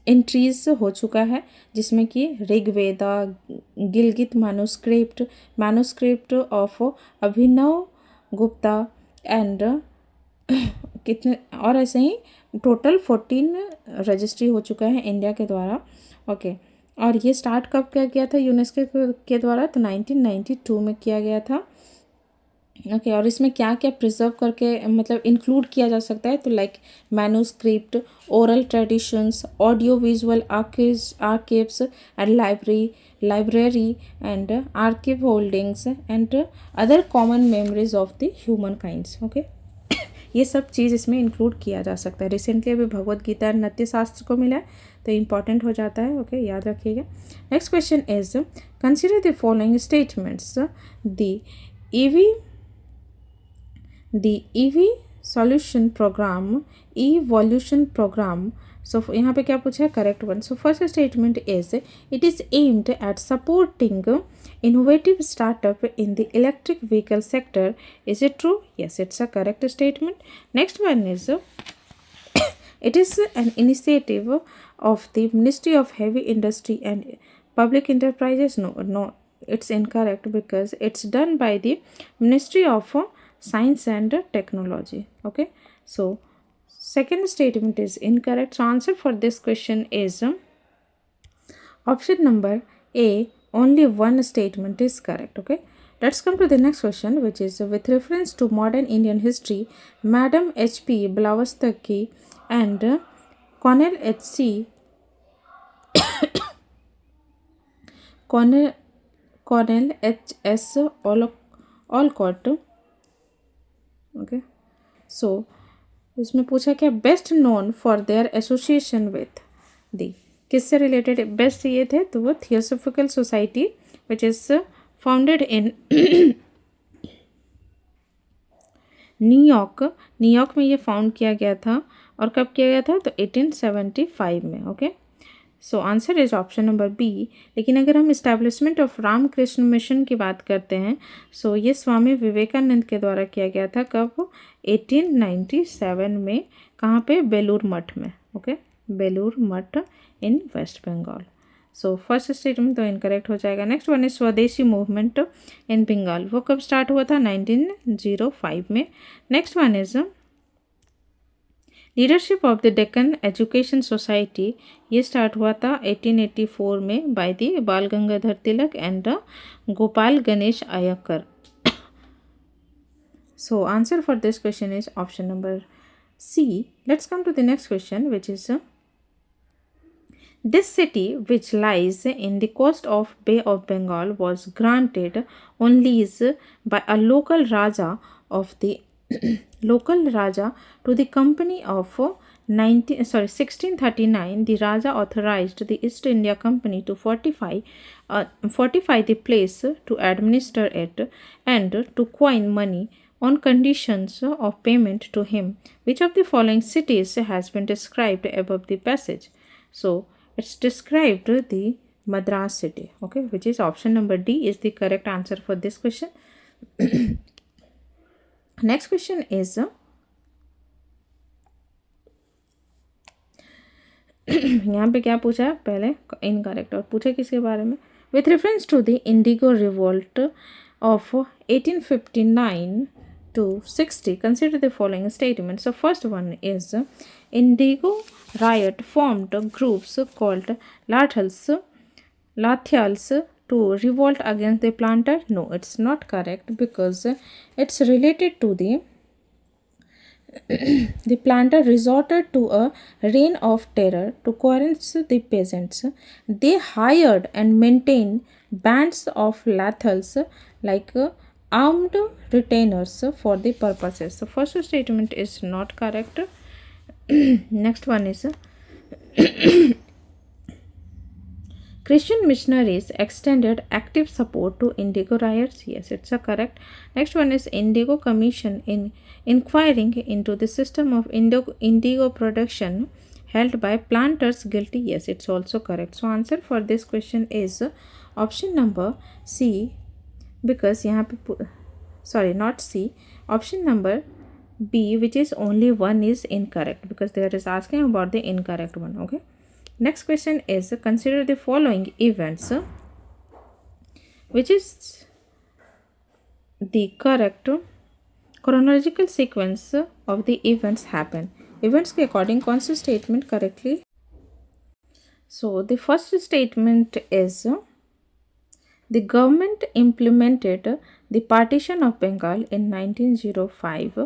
entries हो चुका है, जिसमें कि Rigveda, Gilgit manuscript of Abhinav Gupta and कितने और ऐसे ही टोटल 14 रजिस्ट्री हो चुका है इंडिया के द्वारा। ओके, और ये स्टार्ट कब किया गया था यूनेस्को के द्वारा? तो 1992 में किया गया था। ओके, और इसमें क्या क्या प्रिजर्व करके मतलब इंक्लूड किया जा सकता है? तो like manuscript, oral traditions, audio visual archives and library and archive holdings and other common memories of the human kinds. Okay, ये सब चीज़ इसमें इंक्लूड किया जा सकता है। रिसेंटली अभी भगवद गीता नृत्य शास्त्र को मिला है, तो इम्पॉर्टेंट हो जाता है। ओके, याद रखिएगा। Next question is consider the following statements. The EV the evolution program. So यहाँ पे क्या पूछा है? Correct one. So first statement is it is aimed at supporting innovative startup in the electric vehicle sector. Is it true? Yes, it's a correct statement. Next one is it is an initiative of the Ministry of Heavy Industry and Public Enterprises. No, it's incorrect because it's done by the Ministry of Science and Technology. Okay, so second statement is incorrect. So answer for this question is option number A. Only one statement is correct. Okay, let's come to the next question, which is with reference to modern Indian history, Madam H.P. Blavatsky and Cornell H.C. Cornell H.S. Olcott. Okay, so इसमें पूछा क्या? Best known for their association with the, किससे related best ये थे? तो वो theosophical society which is founded in New York में ये फाउंड किया गया था। और कब किया गया था? तो 1875 में। Okay, so answer is option number B. लेकिन अगर हम इस्टेब्लिशमेंट ऑफ रामकृष्ण मिशन की बात करते हैं, सो ये स्वामी विवेकानंद के द्वारा किया गया था। कब? 1897 में। कहाँ पे? बेलूर मठ में। Okay, Belur Math in West Bengal. So first statement तो इनकरेक्ट हो जाएगा। Next one is Swadeshi movement in Bengal. वो कब स्टार्ट हुआ था? 1905 में। Next one is leadership of the Deccan Education Society. ये स्टार्ट हुआ था 1884 में by the Bal Gangadhar Tilak and Gopal Ganesh Agarkar. So answer for this question is option number c. Let's come to the next question, which is this city, which lies in the coast of Bay of Bengal, was granted on lease by a local Raja to the company of 1639. The Raja authorized the East India Company to fortify the place, to administer it, and to coin money on conditions of payment to him. Which of the following cities has been described above the passage? So it's described the Madras city. Okay, which is option number D is the correct answer for this question. Next question is यहाँ पे क्या पूछा है? पहले incorrect, और पूछा किसके बारे में? With reference to the indigo revolt of 1859 to 60, consider the following statements. So first one is Indigo riot formed groups called Lathials to revolt against the planter. No, it's not correct because it's related to the planter resorted to a reign of terror to coerce the peasants. They hired and maintained bands of Lathals like armed retainers for the purposes. So first statement is not correct. Next one is Christian missionaries extended active support to Indigo riots. Yes, it's a correct. Next one is Indigo Commission in inquiring into the system of indigo production held by planters guilty. Yes, it's also correct. So answer for this question is option number C, because यहाँ पे sorry not C, option number B, which is only one is incorrect because there is asking about the incorrect one. Okay, next question is consider the following events, which is the correct chronological sequence of the events happen. Events के according कौन सी statement correctly? So the first statement is the government implemented the partition of Bengal in 1905.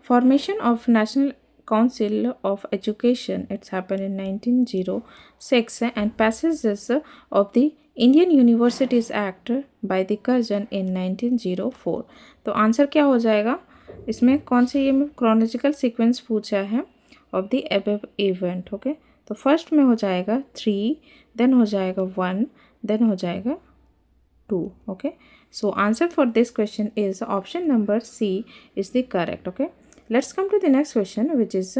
Formation of National Council of Education, it's happened in 1906, and passages of the Indian Universities Act by the Curzon in 1904. तो answer क्या हो जाएगा इसमें? कौन से ये chronological sequence पूछा है of the above event? Okay, तो फर्स्ट में हो जाएगा 3, देन हो जाएगा 1, देन हो जाएगा 2. Okay, so answer for this question is option number C is the correct. Okay, let's come to the next question, which is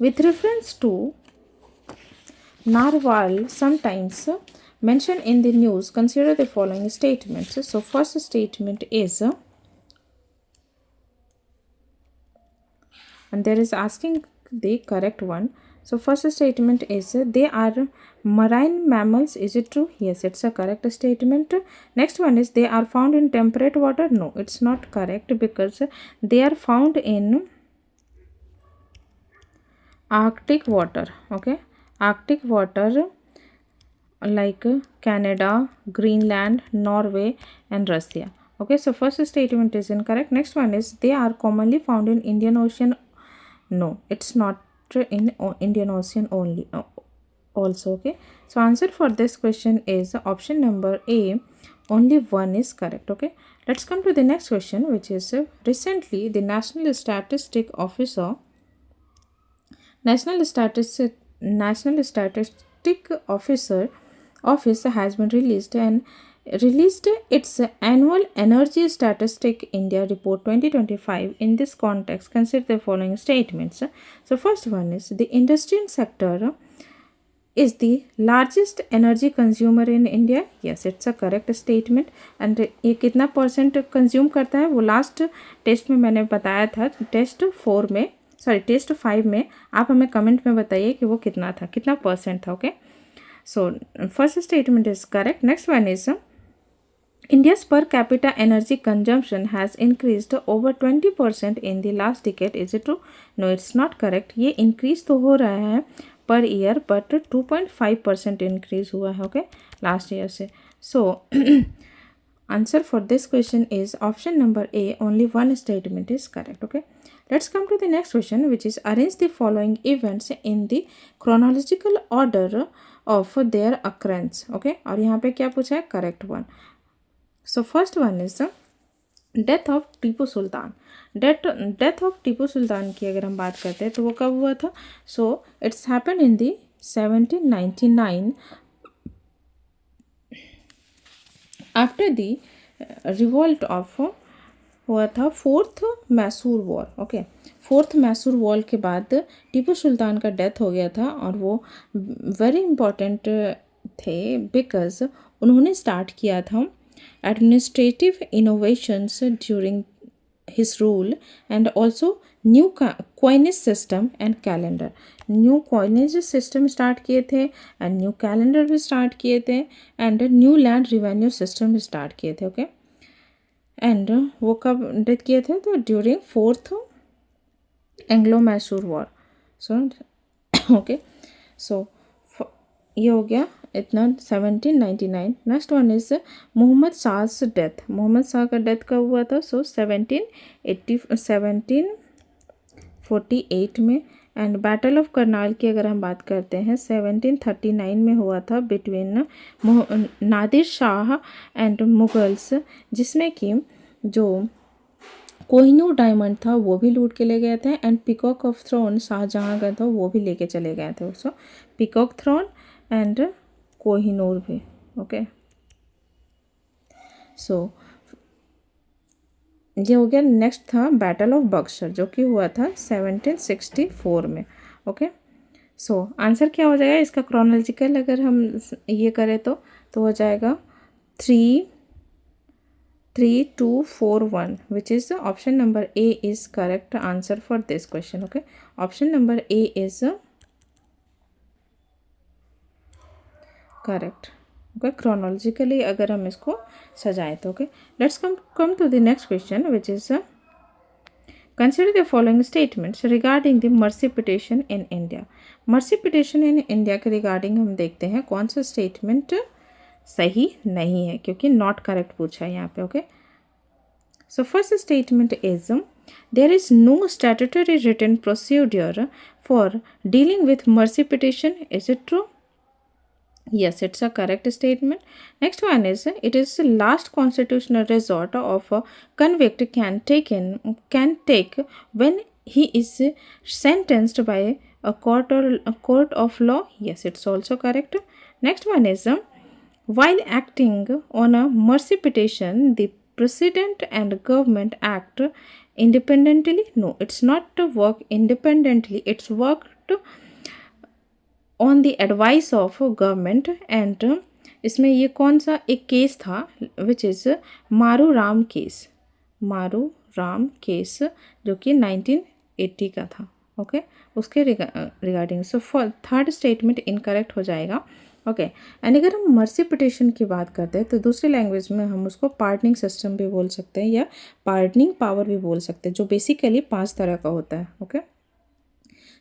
with reference to narwhal sometimes mentioned in the news, consider the following statements. So first statement is and there is asking the correct one. So first statement is they are marine mammals. Is it true? Yes, it's a correct statement. Next one is they are found in temperate water. No, it's not correct because they are found in Arctic water. Okay, Arctic water like Canada, Greenland, Norway and Russia. Okay, so first statement is incorrect. Next one is they are commonly found in Indian Ocean. No, it's not in Indian Ocean only also. Okay, so answer for this question is option number A, only one is correct. Okay, let's come to the next question, which is recently the National Statistic Officer National Statistic Office has been released its annual Energy Statistic India Report 2025. In this context, consider the following statements. So first one is the industrial sector is the largest energy consumer in India. Yes, it's a correct statement. And ये कितना percent consume करता है वो last test में मैंने बताया था, test 5 में आप हमें कमेंट में बताइए कि वो कितना था, कितना परसेंट था. Okay, so first statement is correct. Next one is India's per capita energy consumption has increased over 20% in the last decade. Is it true? No, it's not correct. ये increase तो हो रहा है per year, but 2.5% increase हुआ है, okay, last year से. So answer for this question is option number A, only one statement is correct. Okay, let's come to the next question, which is arrange the following events in the chronological order of their occurrence. Okay, और यहाँ पे क्या पूछा है? Correct one. So first one is death of Tipu Sultan. Death of Tipu Sultan की अगर हम बात करते हैं तो वो कब हुआ था? So it's happen in the 1799 after the revolt of हुआ था fourth Mysore war. Okay, fourth Mysore war के बाद टीपू सुल्तान का डेथ हो गया था और वो वेरी इम्पॉर्टेंट थे बिकॉज उन्होंने स्टार्ट किया था administrative innovations during his rule and also new coinage system and calendar. New coinage system start किए थे एंड न्यू कैलेंडर भी स्टार्ट किए थे and new land revenue system भी स्टार्ट किए थे. ओके, एंड वो कब डेथ किए थे? तो during fourth Anglo Mysore war. So okay, so ये हो गया इतना 1799. Next one is Mohammad Shah's death. Mohammad Shah का डेथ कब हुआ था? सो 1748 में. एंड बैटल ऑफ करनाल की अगर हम बात करते हैं 1739 में हुआ था between Nadir Shah and Mughals, जिसमें कि जो कोहिनूर डायमंड था वो भी लूट के ले गए थे and peacock of throne Shahjahan का था वो भी लेके चले गए थे. So peacock throne and Kohinoor भी. ओके, सो ये हो गया. नेक्स्ट था बैटल ऑफ बक्सर जो कि हुआ था 1764 में. ओके, सो आंसर क्या हो जाएगा इसका क्रोनोलॉजिकल अगर हम ये करें तो हो जाएगा 33241, which is option number A is correct answer for this question. Okay, option number A is correct. Okay, chronologically अगर हम इसको सजाएं तो. Okay, let's come to the next question, which is Consider the following statements regarding the mercy petition in India. Mercy petition in India के regarding हम देखते हैं कौन सा statement सही नहीं है, क्योंकि नॉट करेक्ट पूछा है यहाँ पे. Okay, so first statement is there is no statutory written procedure for dealing with mercy petition. Is it true? Yes, it's a correct statement. Next one is it is the last constitutional resort of a convict can take when he is sentenced by a court of law. Yes, it's also correct. Next one is while acting on a mercy petition, the president and government act independently. No, it's not to work independently. It's worked on the advice of government. And इसमें ये कौन सा एक case था which is मारू Ram case. मारू Ram case जो कि 1980 का था. ओके, उसके regarding. So for third statement incorrect हो जाएगा. ओके, एंड अगर हम मर्सी पिटिशन की बात करते हैं तो दूसरी लैंग्वेज में हम उसको पार्डनिंग सिस्टम भी बोल सकते हैं या पार्डनिंग पावर भी बोल सकते हैं, जो बेसिकली 5 तरह का होता है. ओके,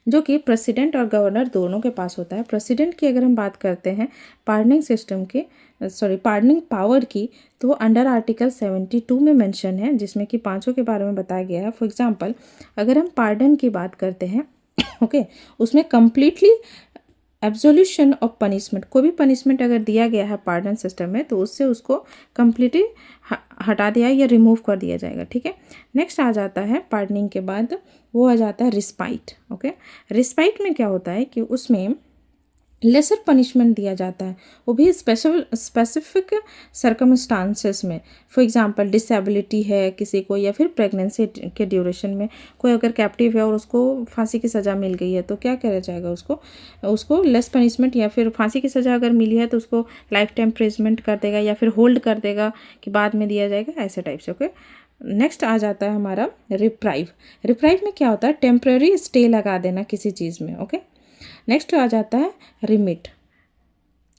जो कि प्रेसिडेंट और गवर्नर दोनों के पास होता है. प्रेसिडेंट की अगर हम बात करते हैं पार्डनिंग सिस्टम के पार्डनिंग पावर की, तो अंडर आर्टिकल 72 में मेंशन है, जिसमें कि 5 के बारे में बताया गया है. फॉर एग्जांपल अगर हम पार्डन की बात करते हैं ओके, उसमें कंप्लीटली एब्जोल्यूशन ऑफ पनिशमेंट, कोई भी पनिशमेंट अगर दिया गया है पार्डन सिस्टम में तो उससे उसको कंप्लीटली हटा दिया या रिमूव कर दिया जाएगा. ठीक है, नेक्स्ट आ जाता है पार्डनिंग के बाद वो आ जाता है रिस्पाइट. ओके, रिस्पाइट में क्या होता है कि उसमें लेसर पनिशमेंट दिया जाता है, वो भी स्पेसिफिक सर्कमस्टांसेस में. फॉर एग्जांपल डिसेबिलिटी है किसी को, या फिर प्रेगनेंसी के ड्यूरेशन में कोई अगर कैप्टिव है और उसको फांसी की सज़ा मिल गई है तो क्या करा जाएगा, उसको लेस पनिशमेंट, या फिर फांसी की सज़ा अगर मिली है तो उसको लाइफ टाइम इम्प्रिजमेंट कर देगा या फिर होल्ड कर देगा कि बाद में दिया जाएगा, ऐसे टाइप से. ओके, नेक्स्ट आ जाता है हमारा रिप्राइव. रिप्राइव में क्या होता है, टेम्प्रेरी स्टे लगा देना किसी चीज़ में. ओके, नेक्स्ट आ जाता है रिमिट.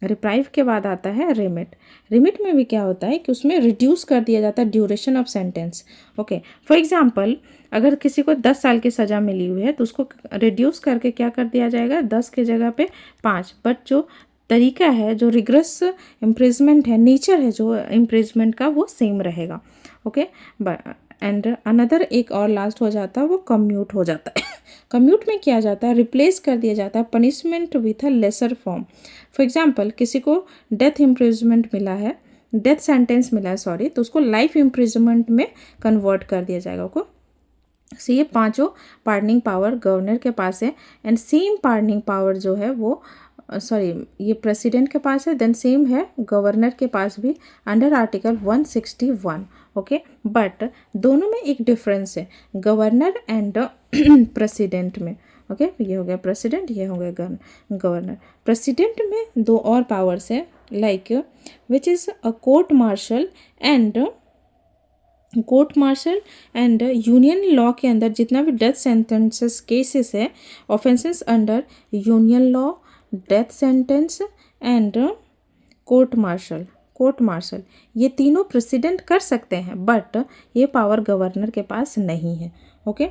रिप्राइव के बाद आता है रिमिट. रिमिट में भी क्या होता है कि उसमें रिड्यूस कर दिया जाता है duration of sentence. Okay, for example अगर किसी को 10 साल की सज़ा मिली हुई है तो उसको रिड्यूस करके क्या कर दिया जाएगा, 10 के जगह पे 5. बट जो तरीका है, जो रिग्रेस इम्प्रिजमेंट है, नेचर है जो इम्प्रिजमेंट का, वो सेम रहेगा. ओके, एंड अनदर एक और लास्ट हो जाता है वो कम्यूट हो जाता है. कम्यूट में किया जाता है, रिप्लेस कर दिया जाता है punishment with a lesser form. For example किसी को डेथ इम्प्रिजमेंट मिला है, डेथ सेंटेंस मिला है सॉरी, तो उसको लाइफ इम्प्रिजमेंट में कन्वर्ट कर दिया जाएगा. को सो ये 5 पार्डनिंग पावर गवर्नर के पास है. एंड सेम पार्डनिंग पावर जो है वो ये प्रेसिडेंट के पास है, देन सेम है गवर्नर के पास भी अंडर आर्टिकल 161. ओके, बट दोनों में एक डिफरेंस है गवर्नर एंड प्रेसिडेंट में. ओके, ये हो गया प्रेसिडेंट, ये हो गया गवर्नर. प्रेसिडेंट में 2 और पावर्स है, like which is a court martial and union law के अंदर जितना भी डेथ सेंटेंसेस केसेस है, offences under union law, death sentence and court martial, ये तीनों प्रेसिडेंट कर सकते हैं, बट ये पावर गवर्नर के पास नहीं है. ओके,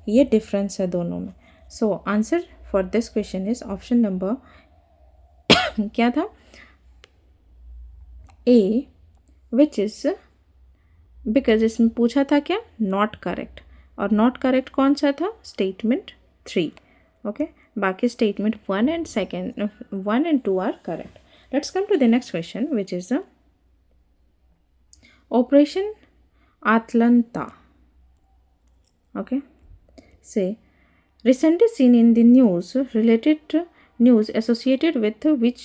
ये डिफरेंस है दोनों में. सो answer for this question is option number क्या था, ए, विच इज बिकॉज इसमें पूछा था क्या, नॉट करेक्ट. और नॉट करेक्ट कौन सा था, स्टेटमेंट 3. ओके, बाकी statement 1 and 2 are correct. Let's come to the next question, which is Operation Atlanta. Okay, say recently seen in the news associated with which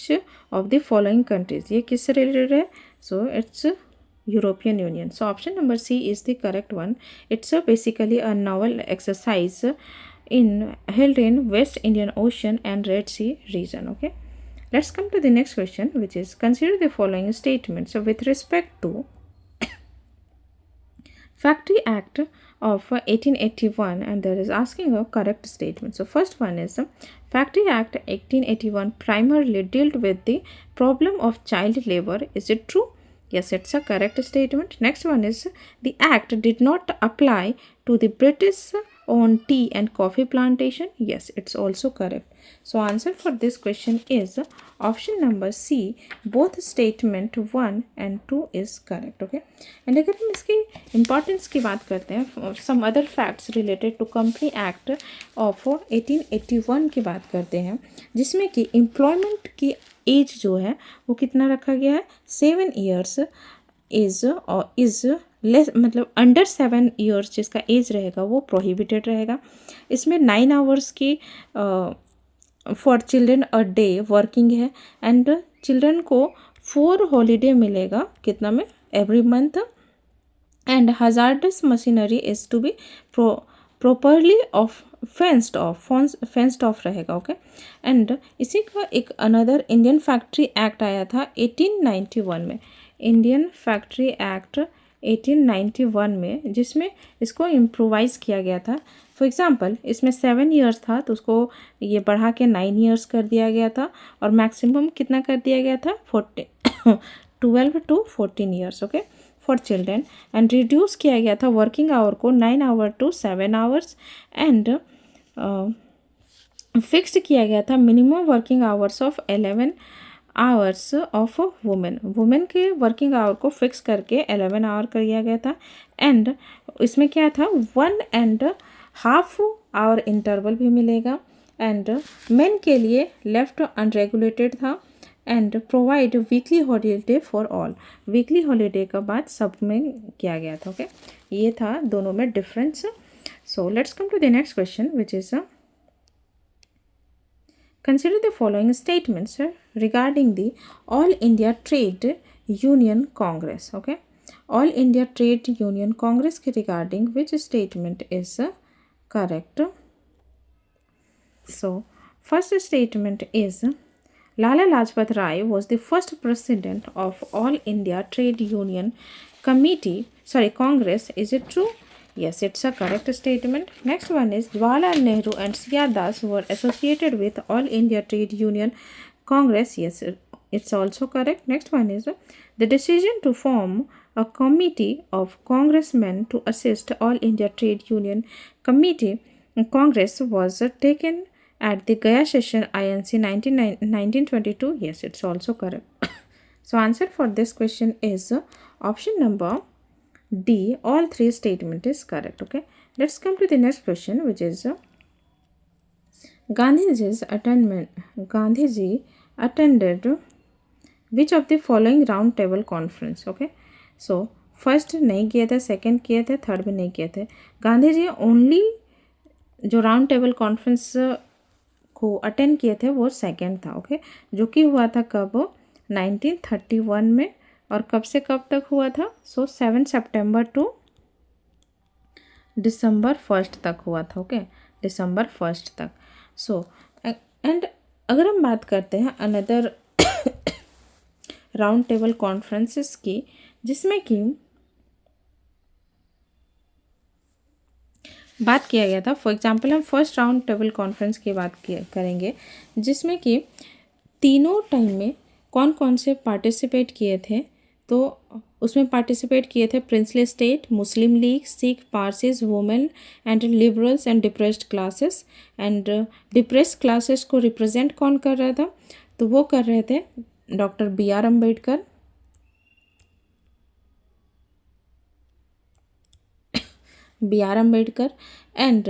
of the following countries? ये किससे related है? So it's European Union. So option number C is the correct one. It's basically a naval exercise held in West Indian Ocean and Red Sea region. Okay. Let's come to the next question, which is consider the following statements with respect to Factory Act of 1881, and there is asking a correct statement. So first one is Factory Act 1881 primarily dealt with the problem of child labor. Is it true? Yes, it's a correct statement. Next one is the act did not apply to the British on tea and coffee plantation. Yes, it's also correct. So answer for this question is option number C. Both statement 1 and 2 is correct. Okay. And अगर हम इसकी importance की बात करते हैं, some other facts related to Company Act of 1881 की बात करते हैं, जिसमें कि employment की एज जो है वो कितना रखा गया है, 7 ईयर्स इज़ लेस, मतलब अंडर 7 ईयर्स जिसका एज रहेगा वो प्रोहिबिटेड रहेगा. इसमें 9 आवर्स की for children a day working है. एंड चिल्ड्रन को 4 हॉलीडे मिलेगा कितना में, every month. And hazardous machinery is to be properly fenced off रहेगा. ओके. एंड इसी का एक अनदर इंडियन फैक्ट्री एक्ट आया था 1891 में. इंडियन फैक्ट्री एक्ट 1891 में, जिसमें इसको इम्प्रोवाइज़ किया गया था. फॉर एग्ज़ाम्पल इसमें 7 ईयर्स था तो उसको ये बढ़ा के 9 ईयर्स कर दिया गया था. और मैक्सिमम कितना कर दिया गया था, 12 to 14 years. Okay, for children. And reduce किया गया था वर्किंग आवर को 9 hour to 7 hours. And fixed किया गया था minimum working hours of 11 hours of women के वर्किंग आवर को फिक्स करके 11 आवर कर दिया गया था. एंड इसमें क्या था, 1.5 आवर इंटरवल भी मिलेगा. एंड मेन के लिए लेफ्ट अनरेगुलेटेड था. And provide weekly holiday for all. Weekly holiday का बात सब में किया गया था. ओके, ये था दोनों में difference. So let's come to the next question which is consider the following statements regarding the All India Trade Union Congress. Okay, All India Trade Union Congress के regarding which statement is correct? So first statement is Lala Lajpat Rai was the first president of All India Trade Union Congress. Is it true? Yes, it's a correct statement. Next one is Jawaharlal Nehru and C.R. Das were associated with All India Trade Union Congress. Yes, it's also correct. Next one is the decision to form a committee of congressmen to assist All India Trade Union Congress was taken at the Gaya session INC 1922. Yes, it's also correct. So answer for this question is option number D. All 3 statement is correct. Okay, let's come to the next question which is Gandhiji attended which of the following round table conference? Okay, so first नहीं किए थे, second किए थे, third भी नहीं किए थे. Gandhi ji only जो राउंड टेबल कॉन्फ्रेंस को अटेंड किए थे वो सेकंड था. ओके, जो कि हुआ था कब, 1931 में. और कब से कब तक हुआ था, 7 सितंबर टू दिसंबर 1 तक हुआ था. ओके, दिसंबर 1 तक. एंड अगर हम बात करते हैं अनदर राउंड टेबल कॉन्फ्रेंसेस की, जिसमें कि बात किया गया था. फॉर एग्जांपल हम फर्स्ट राउंड टेबल कॉन्फ्रेंस की बात करेंगे, जिसमें कि तीनों टाइम में कौन कौन से पार्टिसिपेट किए थे. तो उसमें पार्टिसिपेट किए थे princely state, Muslim league, Sikh, Parsis, women and liberals and depressed classes. And depressed classes को रिप्रेजेंट कौन कर रहा था, तो वो कर रहे थे डॉक्टर B.R. अम्बेडकर, एंड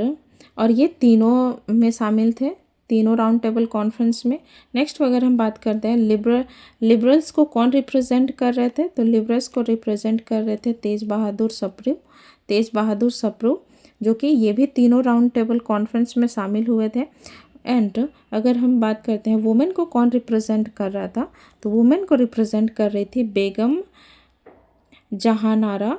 और ये तीनों में शामिल थे, तीनों राउंड टेबल कॉन्फ्रेंस में. नेक्स्ट अगर हम बात करते हैं लिबरल्स को कौन रिप्रेजेंट कर रहे थे, तो लिबरल्स को रिप्रेजेंट कर रहे थे तेज बहादुर सप्रू, जो कि ये भी तीनों राउंड टेबल कॉन्फ्रेंस में शामिल हुए थे. एंड अगर हम बात करते हैं वुमेन को कौन रिप्रेजेंट कर रहा था, तो वुमेन को रिप्रेजेंट कर रही थी बेगम जहानारा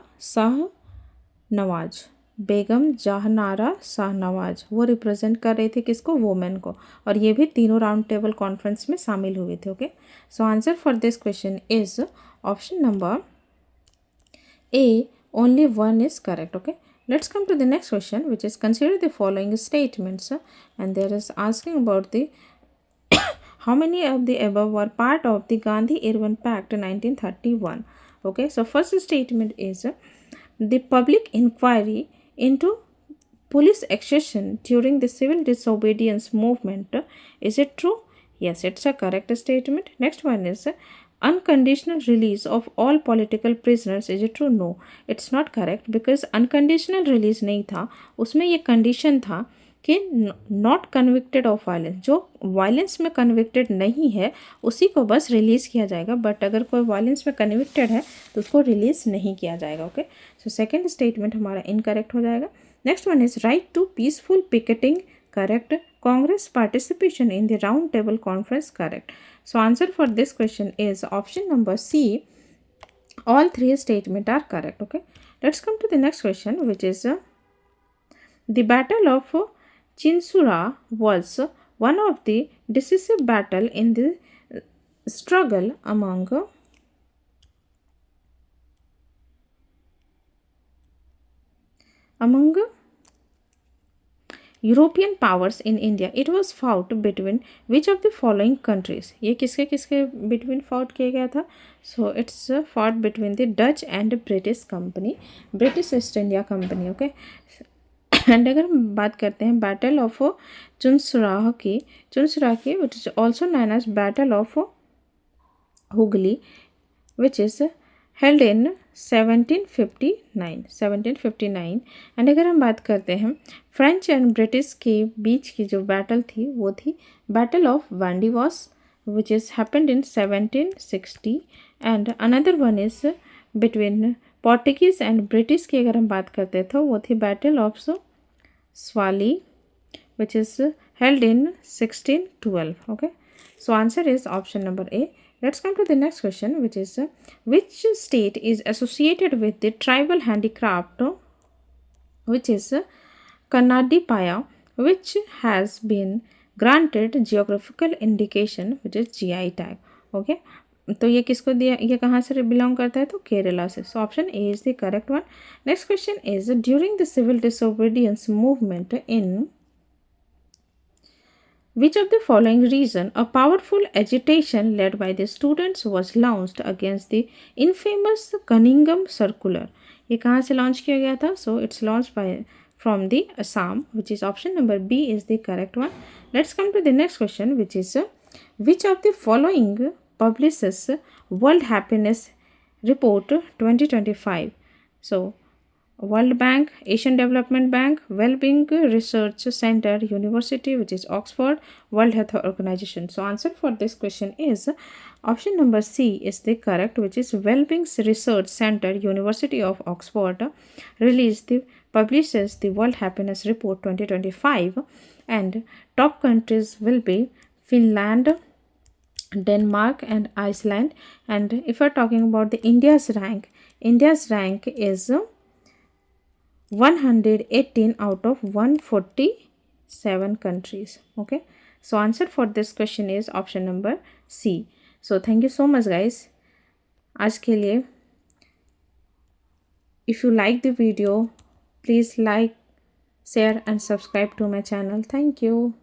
शाहनवाज, वो रिप्रेजेंट कर रही थी किसको, वुमेन को. और ये भी तीनों राउंड टेबल कॉन्फ्रेंस में शामिल हुए थे. Okay, so answer for this question is option number A, only 1 is correct. Okay, let's come to the next question which is consider the following statements and there is asking about the how many of the above were part of the Gandhi Irwin Pact 1931. Okay, so first statement is the public inquiry into police accession during the civil disobedience movement. Is it true? Yes, it's a correct statement. Next one is unconditional release of all political prisoners. Is it true? No, it's not correct because unconditional release नहीं था, उसमें ये condition था कि not convicted of violence, जो violence में convicted नहीं है उसी को बस रिलीज़ किया जाएगा, बट अगर कोई वायलेंस में कन्विक्टेड है तो उसको रिलीज़ नहीं किया जाएगा. ओके, सो सेकेंड स्टेटमेंट हमारा इनकरेक्ट हो जाएगा. Next one is right to peaceful picketing, correct. Congress participation in the round table conference, correct. So answer for this question is option number C. All three statements are correct. Okay, let's come to the next question, which is the Battle of Chinsura was one of the decisive battle in the struggle among European powers in India. It was fought between which of the following countries? ये किसके किसके between fought किया गया था? So it's fought between the Dutch and British company, British East India Company. Okay. And अगर हम बात करते हैं बैटल ऑफ चुनसुराह की which is also known as battle of Hooghly, which is held in 1759. And अगर हम बात करते हैं फ्रेंच एंड ब्रिटिश के बीच की जो बैटल थी वो थी battle of Wandiwash, which is happened in 1760. And another one is between Portuguese and British की अगर हम बात करते तो वो थी battle of Swali, which is held in 1612. Okay, so answer is option number A. Let's come to the next question, which is which state is associated with the tribal handicraft, which is Kannadipaya, which has been granted geographical indication, which is GI tag. Okay, तो ये किसको दिया, ये कहाँ से belong करता है, तो केरला से. So option A is the correct one. Next question is during the civil disobedience movement in which of the following reason a powerful agitation led by the students was launched against the infamous Cunningham Circular? ये कहाँ से launch किया गया था? So it's launched by from the Assam, which is option number B is the correct one. Let's come to the next question, which is which of the following publishes World Happiness Report 2025? So World Bank, Asian Development Bank, Wellbeing Research Center, University, which is Oxford, World Health Organization. So answer for this question is option number C is the correct, which is Wellbeing Research Center, University of Oxford, publishes the World Happiness Report 2025, and top countries will be Finland, Denmark and Iceland. And if we're talking about the India's rank is 118 out of 147 countries. Okay, so answer for this question is option number C. So thank you so much guys आज के लिए. If you like the video, please like, share and subscribe to my channel. Thank you.